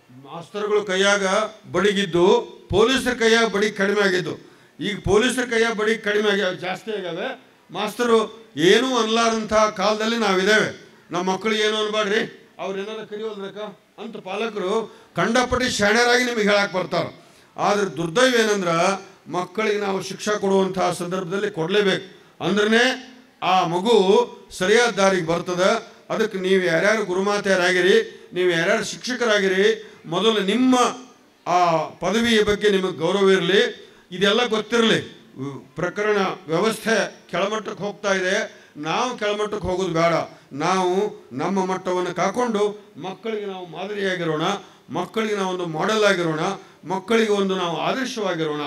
ಮಾಸ್ತರ್ಗಳು ಕೈಯಾಗ ಬಡಿಗಿದ್ದು, ಪೊಲೀಸರ ಕೈಯಾಗ ಬಡಿ ಕಡಿಮೆ ಆಗಿದ್ದು. ಈಗ ಪೊಲೀಸರ ಕೈಯಾಗ ಬಡಿ ಕಡಿಮೆ ಜಾಸ್ತಿ ಆಗ್ಯಾವೆ. ಮಾಸ್ತರು ಏನೂ ಅನ್ಲಾರಂಥ ಕಾಲದಲ್ಲಿ ನಾವಿದ್ದೇವೆ. ನಮ್ಮ ಮಕ್ಕಳಿಗೆ ಏನು ಅನ್ಬೇಡ್ರಿ, ಅವ್ರೇನಾರ ಕರಿಯೋಲ್ರಕ್ಕ ಅಂತ ಪಾಲಕರು ಕಂಡಪಟ್ಟಿ ಶಾಣ್ಯರಾಗಿ ನಿಮಗೆ ಹೇಳಕ್ಕೆ ಬರ್ತಾರೆ. ಆದರೆ ದುರ್ದೈವ ಏನಂದ್ರೆ ಮಕ್ಕಳಿಗೆ ನಾವು ಶಿಕ್ಷೆ ಕೊಡುವಂಥ ಸಂದರ್ಭದಲ್ಲಿ ಕೊಡಲೇಬೇಕು. ಅಂದ್ರೆ ಆ ಮಗು ಸರಿಯಾದ ದಾರಿಗೆ ಬರ್ತದೆ. ಅದಕ್ಕೆ ನೀವು ಯಾರ್ಯಾರು ಗುರುಮಾತೆಯರಾಗಿರಿ, ನೀವು ಯಾರ್ಯಾರು ಶಿಕ್ಷಕರಾಗಿರಿ, ಮೊದಲು ನಿಮ್ಮ ಆ ಪದವಿಯ ಬಗ್ಗೆ ನಿಮಗೆ ಗೌರವ ಇರಲಿ, ಇದೆಲ್ಲ ಗೊತ್ತಿರಲಿ. ಪ್ರಕರಣ ವ್ಯವಸ್ಥೆ ಕೆಳಮಟ್ಟಕ್ಕೆ ಹೋಗ್ತಾ ಇದೆ, ನಾವು ಕೆಳಮಟ್ಟಕ್ಕೆ ಹೋಗೋದು ಬೇಡ. ನಾವು ನಮ್ಮ ಮಟ್ಟವನ್ನು ಕಾಕೊಂಡು ಮಕ್ಕಳಿಗೆ ನಾವು ಮಾದರಿಯಾಗಿರೋಣ, ಮಕ್ಕಳಿಗೆ ನಾವು ಒಂದು ಮಾಡೆಲ್ ಆಗಿರೋಣ, ಮಕ್ಕಳಿಗೆ ಒಂದು ನಾವು ಆದರ್ಶವಾಗಿರೋಣ.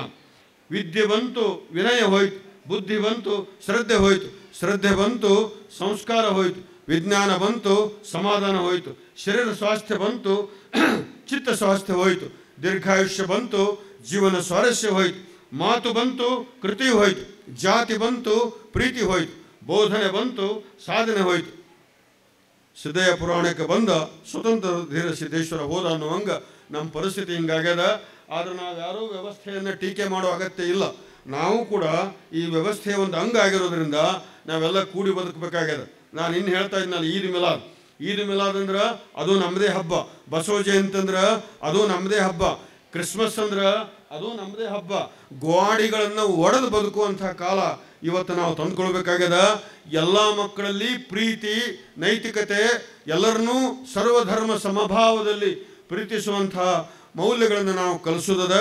ವಿದ್ಯೆ ಬಂತು ವಿನಯ ಹೋಯ್ತು, ಬುದ್ಧಿ ಬಂತು ಶ್ರದ್ಧೆ ಹೋಯ್ತು, ಶ್ರದ್ಧೆ ಬಂತು ಸಂಸ್ಕಾರ ಹೋಯ್ತು, ವಿಜ್ಞಾನ ಬಂತು ಸಮಾಧಾನ ಹೋಯ್ತು, ಶರೀರ ಸ್ವಾಸ್ಥ್ಯ ಬಂತು ಚಿತ್ತ ಸ್ವಾಸ್ಥ್ಯ ಹೋಯ್ತು, ದೀರ್ಘಾಯುಷ್ಯ ಬಂತು ಜೀವನ ಸ್ವಾರಸ್ಯ ಹೋಯ್ತು, ಮಾತು ಬಂತು, ಕೃತಿ ಹೋಯ್ತು, ಜಾತಿ ಬಂತು, ಪ್ರೀತಿ ಹೋಯ್ತು, ಬೋಧನೆ ಬಂತು, ಸಾಧನೆ ಹೋಯ್ತು. ಸಿದ್ದಯ್ಯ ಪುರಾಣಕ್ಕೆ ಬಂದ ಸ್ವತಂತ್ರ ಧೀರ ಸಿದ್ದೇಶ್ವರ ಹೋದ ಅನ್ನುವಂಗ ನಮ್ಮ ಪರಿಸ್ಥಿತಿ ಹಿಂಗಾಗ್ಯದ. ಆದರೆ ನಾವು ಯಾರೂ ವ್ಯವಸ್ಥೆಯನ್ನು ಟೀಕೆ ಮಾಡೋ ಅಗತ್ಯ ಇಲ್ಲ. ನಾವು ಕೂಡ ಈ ವ್ಯವಸ್ಥೆಯ ಒಂದು ಅಂಗ ಆಗಿರೋದ್ರಿಂದ ನಾವೆಲ್ಲ ಕೂಡಿ ಬದುಕಬೇಕಾಗ್ಯದ. ನಾನು ಇನ್ನು ಹೇಳ್ತಾ ಇದ್ನಲ್ಲ, ಈದ್ ಮಿಲಾದ್ ಅಂದ್ರೆ ಅದು ನಮ್ಮದೇ ಹಬ್ಬ, ಬಸವ ಜಯಂತಿ ಅಂದ್ರೆ ಅದು ನಮ್ಮದೇ ಹಬ್ಬ, ಕ್ರಿಸ್ಮಸ್ ಅಂದ್ರೆ ಅದು ನಮ್ಮದೇ ಹಬ್ಬ. ಗೋವಾಡಿಗಳನ್ನು ಒಡೆದು ಬದುಕುವಂಥ ಕಾಲ ಇವತ್ತು ನಾವು ತಂದುಕೊಳ್ಬೇಕಾಗ್ಯದ. ಎಲ್ಲ ಮಕ್ಕಳಲ್ಲಿ ಪ್ರೀತಿ, ನೈತಿಕತೆ, ಎಲ್ಲರನ್ನೂ ಸರ್ವಧರ್ಮ ಸಮಭಾವದಲ್ಲಿ ಪ್ರೀತಿಸುವಂಥ ಮೌಲ್ಯಗಳನ್ನು ನಾವು ಕಲಿಸೋದದ.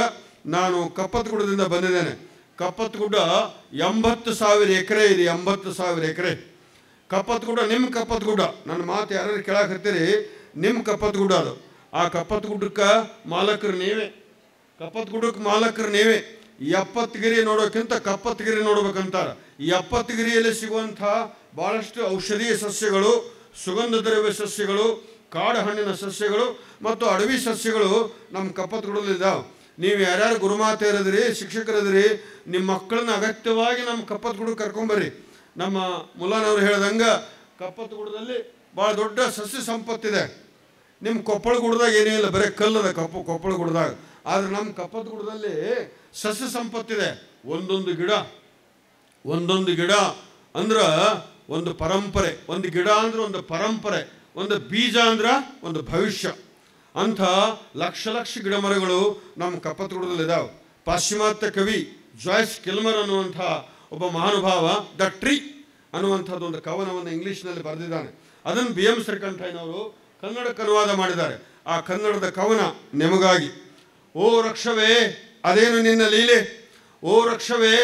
ನಾನು ಕಪ್ಪತ್ತಗುಡ್ಡದಿಂದ ಬಂದಿದ್ದೇನೆ. ಕಪ್ಪತ್ತಗುಡ್ಡ 80,000 ಎಕರೆ ಇದೆ. 80,000 ಎಕರೆ ಕಪ್ಪತ್ತಗುಡ್ಡ. ನಿಮ್ಮ ಕಪ್ಪತ್ತಗುಡ್ಡ, ನನ್ನ ಮಾತು ಯಾರು ಕೇಳಾಕತ್ತೀರಿ, ನಿಮ್ಮ ಕಪ್ಪತ್ತಗುಡ್ಡ ಅದು. ಆ ಕಪ್ಪತ್ತಗುಡ್ಡಕ್ಕೆ ಮಾಲಕರು ನೀವೇ, ಕಪ್ಪತ್ತಗುಡ್ಡಕ್ಕೆ ಮಾಲಕರು ನೀವೇ. 70 ಗಿರಿ ನೋಡೋಕ್ಕಿಂತ ಕಪ್ಪತ್ತಗಿರಿ ನೋಡ್ಬೇಕಂತಾರೆ. 70 ಗಿರಿಯಲ್ಲಿ ಸಿಗುವಂಥ ಭಾಳಷ್ಟು ಔಷಧೀಯ ಸಸ್ಯಗಳು, ಸುಗಂಧ ದ್ರವ್ಯ ಸಸ್ಯಗಳು, ಕಾಡು ಹಣ್ಣಿನ ಸಸ್ಯಗಳು ಮತ್ತು ಅಡವಿ ಸಸ್ಯಗಳು ನಮ್ಮ ಕಪ್ಪತ್ತಗುಡ್ಡದಲ್ಲಿದ್ದಾವೆ. ನೀವು ಯಾರ್ಯಾರು ಗುರುಮಾತೆಯರದಿರಿ, ಶಿಕ್ಷಕರದಿರಿ, ನಿಮ್ಮ ಮಕ್ಕಳನ್ನ ಅಗತ್ಯವಾಗಿ ನಮ್ಮ ಕಪ್ಪತ್ತಗುಡ್ಡಕ್ಕೆ ಕರ್ಕೊಂಬರ್ರಿ. ನಮ್ಮ ಮುಲ್ಲಾನವರು ಹೇಳ್ದಂಗೆ ಕಪ್ಪತ್ತಗುಡ್ಡದಲ್ಲಿ ಭಾಳ ದೊಡ್ಡ ಸಸ್ಯ ಸಂಪತ್ತಿದೆ. ನಿಮ್ಮ ಕೊಪ್ಪಳಗುಡ್ಡದಾಗ ಏನೂ ಇಲ್ಲ, ಬರೀ ಕಲ್ಲದ ಕೊಪ್ಪಳಗುಡ್ಡದಾಗ. ಆದರೆ ನಮ್ಮ ಕಪ್ಪತ್ತಗುಡ್ಡದಲ್ಲಿ ಸಸ್ಯ ಸಂಪತ್ತಿದೆ. ಒಂದೊಂದು ಗಿಡ ಅಂದ್ರೆ ಒಂದು ಪರಂಪರೆ, ಒಂದು ಗಿಡ ಅಂದ್ರೆ ಒಂದು ಪರಂಪರೆ, ಒಂದು ಬೀಜ ಅಂದ್ರೆ ಒಂದು ಭವಿಷ್ಯ. ಅಂಥ ಲಕ್ಷ ಗಿಡ ಮರಗಳು ನಮ್ಮ ಕಪ್ಪತ್ತಗುಡ್ಡದಲ್ಲಿದ್ದಾವೆ. ಪಾಶ್ಚಿಮಾತ್ಯ ಕವಿ ಜಾಯ್ಸ್ ಕಿಲ್ಮರ್ ಅನ್ನುವಂಥ ಒಬ್ಬ ಮಹಾನುಭಾವ ದ ಟ್ರೀ ಅನ್ನುವಂಥದ್ದು ಒಂದು ಕವನವನ್ನು ಇಂಗ್ಲೀಷ್ನಲ್ಲಿ ಬರೆದಿದ್ದಾನೆ. ಅದನ್ನು BM ಶ್ರೀಕಂಠಯ್ಯನವರು ಕನ್ನಡಕ್ಕೆ ಅನುವಾದ ಮಾಡಿದ್ದಾರೆ. ಆ ಕನ್ನಡದ ಕವನ ನಿಮಗಾಗಿ. ಓ ವೃಕ್ಷವೇ ಅದೇನು ನಿನ್ನ ಲೀಲೆ, ಓ ವೃಕ್ಷವೇ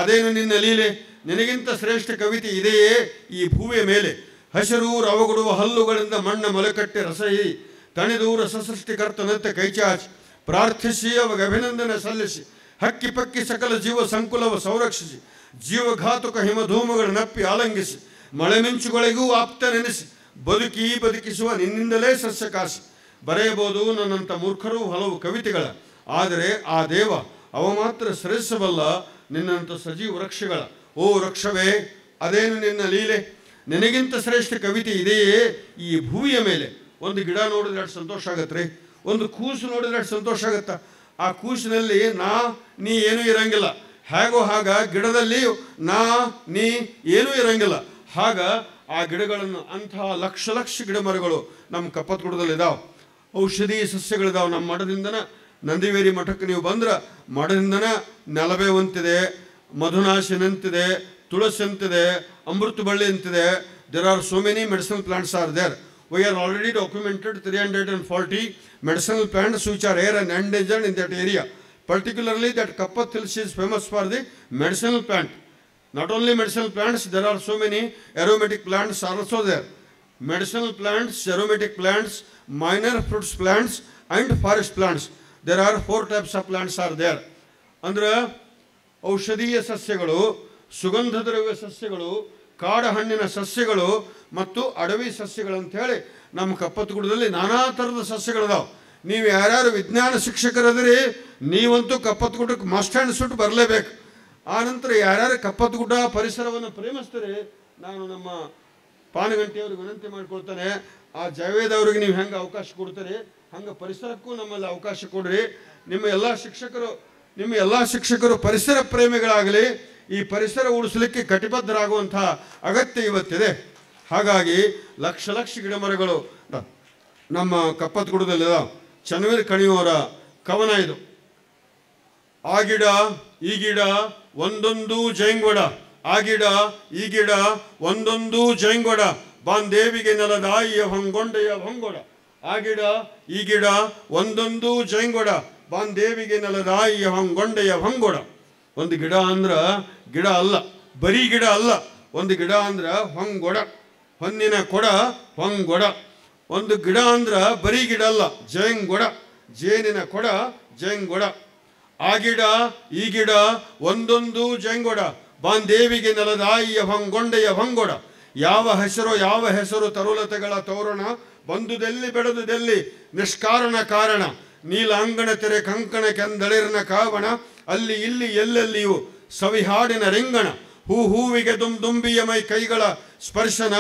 ಅದೇನು ನಿನ್ನ ಲೀಲೆ, ನಿನಗಿಂತ ಶ್ರೇಷ್ಠ ಕವಿತೆ ಇದೆಯೇ ಈ ಭೂಮಿಯ ಮೇಲೆ. ಹಸಿರು ರವಗುಡುವ ಹಲ್ಲುಗಳಿಂದ ಮಣ್ಣ ಮೊಲೆಕಟ್ಟೆ ರಸಹಿ ತಣಿದು ರಸಸೃಷ್ಟಿಕರ್ತನಂತೆ ಕೈಚಾಚಿ ಪ್ರಾರ್ಥಿಸಿ ಅವಾಗ ಅಭಿನಂದನೆ ಸಲ್ಲಿಸಿ ಹಕ್ಕಿ ಪಕ್ಕಿ ಸಕಲ ಜೀವ ಸಂಕುಲವ ಸಂರಕ್ಷಿಸಿ ಜೀವಘಾತುಕ ಹಿಮಧೂಮಗಳ ನಪ್ಪಿ ಆಲಂಗಿಸಿ ಮಳೆ ಮಿಂಚುಗಳಿಗೂ ಆಪ್ತ ನೆನೆಸಿ ಬದುಕಿಸುವ ನಿನ್ನಿಂದಲೇ ಸಸ್ಯ ಕಾಸಿ. ಬರೆಯಬಹುದು ನನ್ನಂಥ ಮೂರ್ಖರು ಹಲವು ಕವಿತೆಗಳ, ಆದರೆ ಆ ದೇವ ಅವ ಮಾತ್ರ ಸರಿಸಬಲ್ಲ ನಿನ್ನಂಥ ಸಜೀವ ವೃಕ್ಷಗಳ. ಓ ವೃಕ್ಷವೇ ಅದೇನು ನಿನ್ನ ಲೀಲೆ, ನಿನಗಿಂತ ಶ್ರೇಷ್ಠ ಕವಿತೆ ಇದೆಯೇ ಈ ಭೂಮಿಯ ಮೇಲೆ. ಒಂದು ಗಿಡ ನೋಡಿದ್ರೆ ಅಷ್ಟು ಸಂತೋಷ ಆಗತ್ತೆ ರೀ, ಒಂದು ಕೂಸು ನೋಡಿದ್ರೆ ಅಷ್ಟು ಸಂತೋಷ ಆಗತ್ತ. ಆ ಕೂಸಿನಲ್ಲಿ ನೀ ಏನೂ ಇರಂಗಿಲ್ಲ. ಹೇಗೋ ಹಾಗ ಗಿಡದಲ್ಲಿ ನೀ ಏನೂ ಇರಂಗಿಲ್ಲ. ಆಗ ಆ ಗಿಡಗಳನ್ನು ಅಂತಹ ಲಕ್ಷ ಗಿಡ ಮರಗಳು ನಮ್ಮ ಕಪ್ಪತ್ತಗುಡ್ಡದಲ್ಲಿದ್ದಾವೆ. ಔಷಧೀಯ ಸಸ್ಯಗಳಿದ್ದಾವೆ. ನಮ್ಮ ಮಠದಿಂದನ ನಂದಿವೇರಿ ಮಠಕ್ಕೆ ನೀವು ಬಂದ್ರೆ ಮಠದಿಂದನ ನೆಲಬೇವು ಅಂತಿದೆ, ಮಧುನಾಶಿ ಅಂತಿದೆ, ತುಳಸಿ ಅಂತಿದೆ, ಅಮೃತ ಬಳ್ಳಿ ಅಂತಿದೆ. There are so many medicinal plants are there. We are already documented 340 medicinal plants which are rare and endangered in that area. Particularly that Kappat Hills is famous for the medicinal plant. Not only medicinal plants, there are so many aromatic plants are also there. Medicinal plants, aromatic plants, minor fruits plants and forest plants. There are 4 types of plants are there. ಅಂದ್ರೆ ಔಷಧೀಯ ಸಸ್ಯಗಳು, ಸುಗಂಧ ದ್ರವ್ಯ ಸಸ್ಯಗಳು, ಕಾಡು ಹಣ್ಣಿನ ಸಸ್ಯಗಳು ಮತ್ತು ಅಡವಿ ಸಸ್ಯಗಳು ಅಂಥೇಳಿ ನಮ್ಮ ಕಪ್ಪತ್ತಗುಡ್ಡದಲ್ಲಿ ನಾನಾ ಥರದ ಸಸ್ಯಗಳಿದಾವೆ. ನೀವು ಯಾರ್ಯಾರು ವಿಜ್ಞಾನ ಶಿಕ್ಷಕರದಿರಿ ನೀವಂತೂ ಕಪ್ಪತ್ತಗುಡ್ಡಕ್ಕೆ ಮಸ್ಟ್ ಆ್ಯಂಡ್ ಸುಟ್ಟು ಬರಲೇಬೇಕು. ಆನಂತರ ಯಾರ್ಯಾರು ಕಪ್ಪತ್ತಗುಡ್ಡ ಪರಿಸರವನ್ನು ಪ್ರೇಮಿಸ್ತಾರೆ, ನಾನು ನಮ್ಮ ಪಾನಗಂಟಿಯವ್ರಿಗೆ ವಿನಂತಿ ಮಾಡ್ಕೊಳ್ತಾನೆ, ಆ ಜಾವೇದ್ ಅವ್ರಿಗೆ ನೀವು ಹೆಂಗೆ ಅವಕಾಶ ಕೊಡ್ತೀರಿ ಹಂಗೆ ಪರಿಸರಕ್ಕೂ ನಮ್ಮಲ್ಲಿ ಅವಕಾಶ ಕೊಡ್ರಿ. ನಿಮ್ಮ ಎಲ್ಲ ಶಿಕ್ಷಕರು ಪರಿಸರ ಪ್ರೇಮಿಗಳಾಗಲಿ, ಈ ಪರಿಸರ ಉಳಿಸಲಿಕ್ಕೆ ಕಟಿಬದ್ಧರಾಗುವಂಥ ಅಗತ್ಯ ಇವತ್ತಿದೆ. ಹಾಗಾಗಿ ಲಕ್ಷ ಗಿಡ ಮರಗಳು ನಮ್ಮ ಕಪ್ಪತ್ತಗುಡ್ಡದಲ್ಲಿದೆ. ಚನ್ನವೀರ ಕಣಿಯವರ ಕವನ ಇದು. ಆ ಗಿಡ ಈ ಗಿಡ ಒಂದೊಂದು ಜೈಂಗೊಡ, ಆ ಗಿಡ ಈ ಗಿಡ ಒಂದೊಂದು ಜೈಂಗೊಡ, ಬಾಂದೇವಿಗೆ ನೆಲದಾಯಿಯ ಹೊಂಗೊಂಡೆಯ ಹೊಂಗೊಡ. ಆ ಗಿಡ ಈ ಗಿಡ ಒಂದೊಂದು ಜೈಂಗೊಡ, ಬಾಂದೇವಿಗೆ ನೆಲದಾಯಿಯ ಹೊಂಗೊಂಡೆಯ ಹೊಂಗೊಡ. ಒಂದು ಗಿಡ ಅಂದ್ರೆ ಗಿಡ ಅಲ್ಲ, ಬರೀ ಗಿಡ ಅಲ್ಲ. ಒಂದು ಗಿಡ ಅಂದ್ರೆ ಹೊಂಗೊಡ, ಹೊನ್ನಿನ ಕೊಡ ಹೊಂಗೊಡ. ಒಂದು ಗಿಡ ಅಂದ್ರೆ ಬರೀ ಗಿಡ ಅಲ್ಲ, ಜೈಂಗೊಡ, ಜೇನಿನ ಕೊಡ ಜೈಂಗೊಡ. ಆ ಗಿಡ ಈ ಗಿಡ ಒಂದೊಂದು ಜೈಂಗೊಡ, ಬಾಂದೇವಿಗೆ ನೆಲದಾಯಿಯ ಹೊಂಗೊಂಡೆಯ ಹೊಂಗೊಡ. ಯಾವ ಹೆಸರು ತರುಲತೆಗಳ ತೋರಣ, ಬಂದುದೆಲ್ಲಿ ಬೆಳೆದುದೆಲ್ಲಿ ನಿಷ್ಕಾರಣ ಕಾರಣ. ನೀಲಾಂಗಣ ತೆರೆ ಕಂಕಣ ಕೆಂದಳಿರ್ನ ಕಾವಣ, ಅಲ್ಲಿ ಇಲ್ಲಿ ಎಲ್ಲೆಲ್ಲಿಯೂ ಸವಿಹಾಡಿನ ರಿಂಗಣ ಹೂವಿಗೆ ದುಂಬಿಯ ಮೈ ಕೈಗಳ ಸ್ಪರ್ಶನ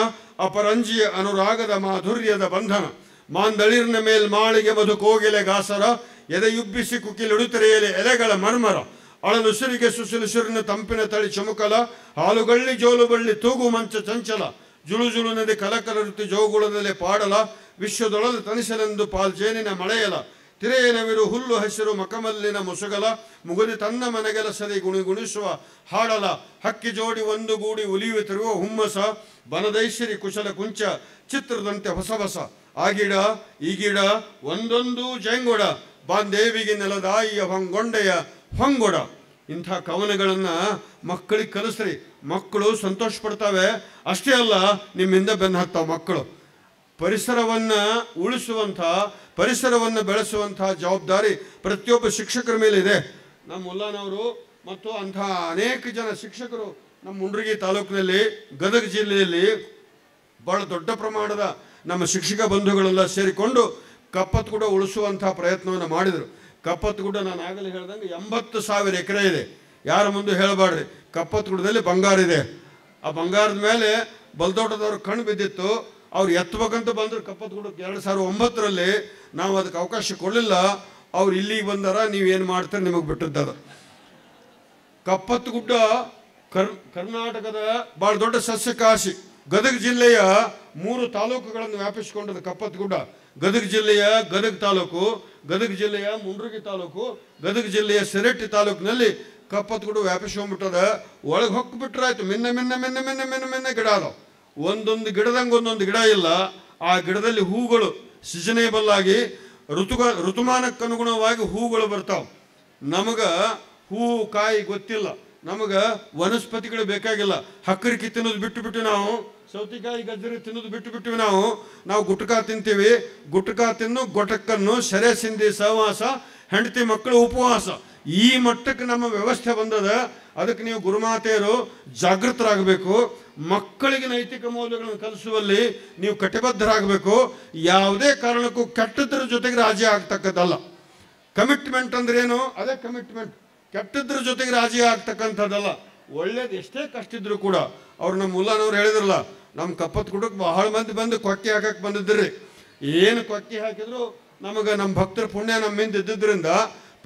ಅಪರಂಜಿಯ ಅನುರಾಗದ ಮಾಧುರ್ಯದ ಬಂಧನ ಮಾಂದಳಿರ್ನ ಮೇಲ್ ಮಾಳಿಗೆ ಮಧು ಕೋಗಿಲೆ ಗಾಸರ ಎದೆಯುಬ್ಬಿಸಿ ಕುಕಿಲಿಡುತ್ತಿರೆಯಲೆ ಎಲೆಗಳ ಮರ್ಮರ ಅಳನುಸಿರಿಗೆ ಸುಸಿಲುಸಿರಿನ ತಂಪಿನ ತಳಿ ಚಮುಕಲ ಹಾಲುಗಳ್ಳಿ ಜೋಲು ಬಳ್ಳಿ ತೂಗು ಮಂಚ ಚಂಚಲ ಜುಳು ಜುಳು ನದಿ ಕಲಕಲ ಋತು ಜೋಗುಳದಲ್ಲಿ ಪಾಡಲ ವಿಶ್ವದೊಳಲು ತನಿಸಲೆಂದು ಪಾಲ್ಜೇನಿನ ಮಳೆಯಲ ತಿರೆಯನವಿರು ಹುಲ್ಲು ಹಸಿರು ಮಕಮಲ್ಲಿನ ಮುಸುಗಲ ಮುಗುದಿ ತನ್ನ ಮನೆಗೆಲಸದಿ ಗುಣಿಸುವ ಹಾಡಲ ಹಕ್ಕಿ ಜೋಡಿ ಒಂದು ಗೂಡಿ ಉಲಿಯುತ್ತಿರುವ ಹುಮ್ಮಸ ಬನದೈಶ್ವರಿ ಕುಶಲ ಕುಂಚ ಚಿತ್ರದಂತೆ ಹೊಸ ಹೊಸ ಆ ಗಿಡ ಈ ಗಿಡ ಒಂದೊಂದು ಜಂಗೊಡ ಬಾಂದೇವಿಗೆ ನೆಲದಾಯಿಯ ಹೊಂಗೊಂಡೆಯ ಹೊಂಗೊಡ. ಇಂಥ ಕವನಗಳನ್ನು ಮಕ್ಕಳಿಗೆ ಕಲಿಸ್ರಿ, ಮಕ್ಕಳು ಸಂತೋಷ ಪಡ್ತಾವೆ. ಅಷ್ಟೇ ಅಲ್ಲ, ನಿಮ್ಮಿಂದ ಬೆನ್ನು ಹತ್ತಾವ ಮಕ್ಕಳು. ಪರಿಸರವನ್ನು ಉಳಿಸುವಂಥ, ಪರಿಸರವನ್ನು ಬೆಳೆಸುವಂಥ ಜವಾಬ್ದಾರಿ ಪ್ರತಿಯೊಬ್ಬ ಶಿಕ್ಷಕರ ಮೇಲೆ ಇದೆ. ನಮ್ಮ ಮುಲ್ಲಾನವರು ಮತ್ತು ಅಂಥ ಅನೇಕ ಜನ ಶಿಕ್ಷಕರು ನಮ್ಮ ಮುಂಡ್ರಿಗಿ ತಾಲೂಕಿನಲ್ಲಿ, ಗದಗ ಜಿಲ್ಲೆಯಲ್ಲಿ ಭಾಳ ದೊಡ್ಡ ಪ್ರಮಾಣದ ನಮ್ಮ ಶಿಕ್ಷಕ ಬಂಧುಗಳೆಲ್ಲ ಸೇರಿಕೊಂಡು ಕಪ್ಪತ್ತಗುಡ್ಡ ಉಳಿಸುವಂಥ ಪ್ರಯತ್ನವನ್ನು ಮಾಡಿದರು. ಕಪ್ಪತ್ತಗುಡ್ಡ ನಾನು ಆಗಲೇ ಹೇಳ್ದಂಗೆ 80,000 ಎಕರೆ ಇದೆ. ಯಾರ ಮುಂದೆ ಹೇಳಬಾರ್ರಿ, ಕಪ್ಪತ್ತಗುಡ್ಡದಲ್ಲಿ ಬಂಗಾರ ಇದೆ. ಆ ಬಂಗಾರದ ಮೇಲೆ ಬಲ್ದೋಟದವ್ರು ಕಣ್ಣು ಬಿದ್ದಿತ್ತು. ಅವ್ರು ಎತ್ತಬೇಕಂತ ಬಂದರು ಕಪ್ಪತ್ತಗುಡ್ಡಕ್ಕೆ. 2009ರಲ್ಲಿ ನಾವು ಅದಕ್ಕೆ ಅವಕಾಶ ಕೊಡಲಿಲ್ಲ. ಅವ್ರು ಇಲ್ಲಿಗೆ ಬಂದಾರ, ನೀವೇನು ಮಾಡ್ತಾರೆ ನಿಮಗೆ ಬಿಟ್ಟಿದ್ದಾರ. ಕಪ್ಪತ್ತಗುಡ್ಡ ಕರ್ನಾಟಕದ ಭಾಳ ದೊಡ್ಡ ಸಸ್ಯಕಾಶಿ. ಗದಗ ಜಿಲ್ಲೆಯ 3 ತಾಲೂಕುಗಳನ್ನು ವ್ಯಾಪಿಸಿಕೊಂಡದ್ದು ಕಪ್ಪತ್ತಗುಡ್ಡ. ಗದಗ ಜಿಲ್ಲೆಯ ಗದಗ ತಾಲೂಕು, ಗದಗ ಜಿಲ್ಲೆಯ ಮುಂಡ್ರಿಗಿ ತಾಲೂಕು, ಗದಗ ಜಿಲ್ಲೆಯ ಸಿರಟ್ಟಿ ತಾಲೂಕಿನಲ್ಲಿ ಕಪ್ಪತ್ತಗುಡ್ಡ ವ್ಯಾಪಿಸ್ಕೊಂಡ್ಬಿಟ್ಟದ. ಒಳಗೆ ಹೊಕ್ಬಿಟ್ರಾಯ್ತು. ಮಿನ್ನ ಮಿನ್ನ ಮಿನ್ನ ಮಿನ್ನ ಮಿನ್ನ ಮಿನ್ನ ಗಿಡ ಅದಾವ. ಒಂದೊಂದು ಗಿಡದಂಗೆ ಒಂದೊಂದು ಗಿಡ ಇಲ್ಲ. ಆ ಗಿಡದಲ್ಲಿ ಹೂಗಳು ಸೀಸನೇಬಲ್ ಆಗಿ ಋತುಮಾನಕ್ಕನುಗುಣವಾಗಿ ಹೂಗಳು ಬರ್ತಾವೆ. ನಮಗೆ ಹೂವು ಕಾಯಿ ಗೊತ್ತಿಲ್ಲ, ನಮಗೆ ವನಸ್ಪತಿಗಳು ಬೇಕಾಗಿಲ್ಲ. ಹಕ್ಕರಿಕೆ ತಿನ್ನೋದು ಬಿಟ್ಟು ನಾವು ಸೌತಿಕಾಯಿ ಗಜ್ಜರಿ ತಿನ್ನೋದು ಬಿಟ್ಟು ನಾವು ಗುಟ್ಕಾ ತಿಂತೀವಿ. ಗುಟ್ಕಾ ತಿನ್ನು ಗೊಟಕ್ಕನ್ನು ಸೆರೆ ಸಿಂಧಿ ಸಹವಾಸ, ಹೆಂಡತಿ ಮಕ್ಕಳು ಉಪವಾಸ. ಈ ಮಟ್ಟಕ್ಕೆ ನಮ್ಮ ವ್ಯವಸ್ಥೆ ಬಂದದ. ಅದಕ್ಕೆ ನೀವು ಗುರುಮಾತೆಯರು ಜಾಗೃತರಾಗಬೇಕು. ಮಕ್ಕಳಿಗೆ ನೈತಿಕ ಮೌಲ್ಯಗಳನ್ನು ಕಲಿಸುವಲ್ಲಿ ನೀವು ಕಟಿಬದ್ಧರಾಗಬೇಕು. ಯಾವುದೇ ಕಾರಣಕ್ಕೂ ಕೆಟ್ಟದ್ರ ಜೊತೆಗೆ ರಾಜಿ ಆಗ್ತಕ್ಕದ್ದಲ್ಲ. ಕಮಿಟ್ಮೆಂಟ್ ಅಂದ್ರೆ ಏನು? ಅದೇ ಕಮಿಟ್ಮೆಂಟ್. ಕೆಟ್ಟದ್ರ ಜೊತೆಗೆ ರಾಜಿ ಆಗ್ತಕ್ಕಂಥದ್ದಲ್ಲ. ಒಳ್ಳೇದು ಎಷ್ಟೇ ಕಷ್ಟ ಇದ್ರು ಕೂಡ, ಅವ್ರು ನಮ್ಮ ಮುಲ್ಲಾನವ್ರು ಹೇಳಿದ್ರಲ್ಲ, ನಮ್ಮ ಕಪ್ಪತ್ತಗುಡ್ಡಕ್ಕೆ ಬಹಳ ಮಂದಿ ಬಂದು ಕೊಕ್ಕಿ ಹಾಕಕ್ಕೆ ಬಂದಿದ್ರಿ. ಏನು ಕೊಕ್ಕಿ ಹಾಕಿದ್ರು ನಮಗೆ ನಮ್ಮ ಭಕ್ತರ ಪುಣ್ಯ ನಮ್ಮಿಂದ ಇದ್ದಿದ್ದರಿಂದ,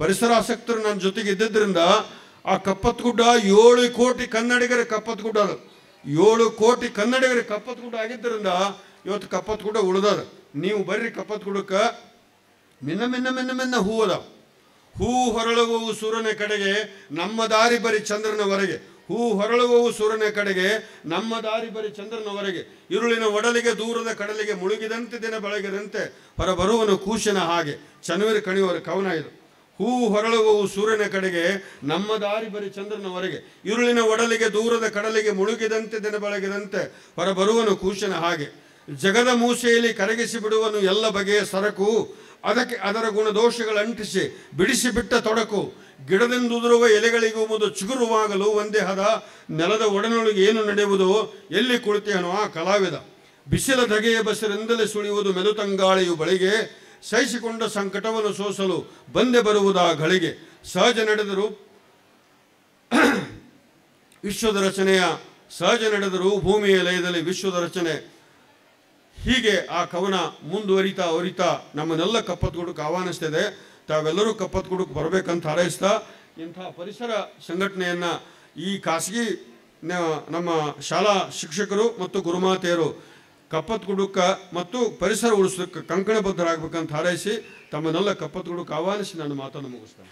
ಪರಿಸರಾಸಕ್ತರು ನನ್ನ ಜೊತೆಗೆ ಇದ್ದಿದ್ದರಿಂದ ಆ ಕಪ್ಪತ್ತಗುಡ್ಡ 7 ಕೋಟಿ ಕನ್ನಡಿಗರ ಕಪ್ಪತ್ತಗುಡ್ಡ ಅದು. 7 ಕೋಟಿ ಕನ್ನಡಿಗರ ಕಪ್ಪತ್ತಗುಡ್ಡ ಆಗಿದ್ದರಿಂದ ಇವತ್ತು ಕಪ್ಪತ್ತಗುಡ್ಡ ಉಳಿದದ. ನೀವು ಬರ್ರಿ ಕಪ್ಪತ್ತಗುಡ್ಡಕ್ಕೆ. ಮಿನ್ನ ಮಿನ್ನ ಮಿನ್ನ ಮಿನ್ನ ಹೂ ಅದಾವ. ಹೂ ಹೊರಳುವವು ಸೂರ್ಯನ ಕಡೆಗೆ, ನಮ್ಮ ದಾರಿ ಬರಿ ಚಂದ್ರನವರೆಗೆ. ಹೂ ಹೊರಳುವವು ಸೂರ್ಯನ ಕಡೆಗೆ, ನಮ್ಮ ದಾರಿ ಬರಿ ಚಂದ್ರನವರೆಗೆ. ಇರುಳಿನ ಒಡಲಿಗೆ ದೂರದ ಕಡಲಿಗೆ ಮುಳುಗಿದಂತೆ ದಿನ ಬೆಳಗಿದಂತೆ ಹೊರಬರುವನು ಕೂಶನ ಹಾಗೆ. ಚನ್ನವೀರ ಕಣಿಯವರ ಕವನ ಇದು. ಹೂ ಹೊರಳುವವು ಸೂರ್ಯನ ಕಡೆಗೆ, ನಮ್ಮ ದಾರಿ ಬರಿ ಚಂದ್ರನವರೆಗೆ. ಇರುಳಿನ ಒಡಲಿಗೆ ದೂರದ ಕಡಲಿಗೆ ಮುಳುಗಿದಂತೆ ದಿನ ಬೆಳಗಿದಂತೆ ಹೊರಬರುವನು ಕೂಶನ ಹಾಗೆ. ಜಗದ ಮೂಸೆಯಲ್ಲಿ ಕರಗಿಸಿ ಬಿಡುವನು ಎಲ್ಲ ಬಗೆಯ ಸರಕು, ಅದಕ್ಕೆ ಅದರ ಗುಣದೋಷಗಳು ಅಂಟಿಸಿ ಬಿಡಿಸಿ ಬಿಟ್ಟ ತೊಡಕು. ಗಿಡದಿಂದುದುರುವ ಎಲೆಗಳಿಗೂ ಮುದು ಚಿಗುರುವಾಗಲು ಒಂದೇ ಹದ, ನೆಲದ ಒಡನೊಳಗೆ ಏನು ನಡೆಯುವುದು ಎಲ್ಲಿ ಕುಳಿತೇನೋ ಆ ಕಲಾವಿದ. ಬಿಸಿಲ ಧಗೆಯ ಬಸರಿಂದಲೇ ಸುಳಿಯುವುದು ಮೆಲುತಂಗಾಳಿಯು ಬಳಿಗೆ, ಸಹಿಸಿಕೊಂಡ ಸಂಕಟವನ್ನು ಸೋಸಲು ಬಂದೆ ಬರುವುದಾ ಗಳಿಗೆ. ಸಹಜ ನಡೆದರು ವಿಶ್ವದ ರಚನೆಯ, ಸಹಜ ನಡೆದರು ಭೂಮಿಯ ಲಯದಲ್ಲಿ ವಿಶ್ವದ ರಚನೆ. ಹೀಗೆ ಆ ಕವನ ಮುಂದುವರಿತಾ ನಮ್ಮನ್ನೆಲ್ಲ ಕಪ್ಪತ್ತಗುಡ್ಡಕ್ಕೆ ಆಹ್ವಾನಿಸ್ತಿದೆ. ತಾವೆಲ್ಲರೂ ಕಪ್ಪತ್ತಗುಡ್ಡಕ್ಕೆ ಬರಬೇಕಂತ ಹಾರೈಸ್ತಾ, ಇಂಥ ಪರಿಸರ ಸಂಘಟನೆಯನ್ನು ಈ ಖಾಸಗಿ ನಮ್ಮ ಶಾಲಾ ಶಿಕ್ಷಕರು ಮತ್ತು ಗುರುಮಾತೆಯರು ಕಪ್ಪತ್ತಗುಡ್ಡಕ್ಕೆ ಮತ್ತು ಪರಿಸರ ಉಳಿಸೋದಕ್ಕೆ ಕಂಕಣಬದ್ಧರಾಗಬೇಕಂತ ಹಾರೈಸಿ ತಮ್ಮನ್ನೆಲ್ಲ ಕಪ್ಪತ್ತಗುಡ್ಡಕ್ಕೆ ಆಹ್ವಾನಿಸಿ ನನ್ನ ಮಾತನ್ನು ಮುಗಿಸ್ತೇನೆ.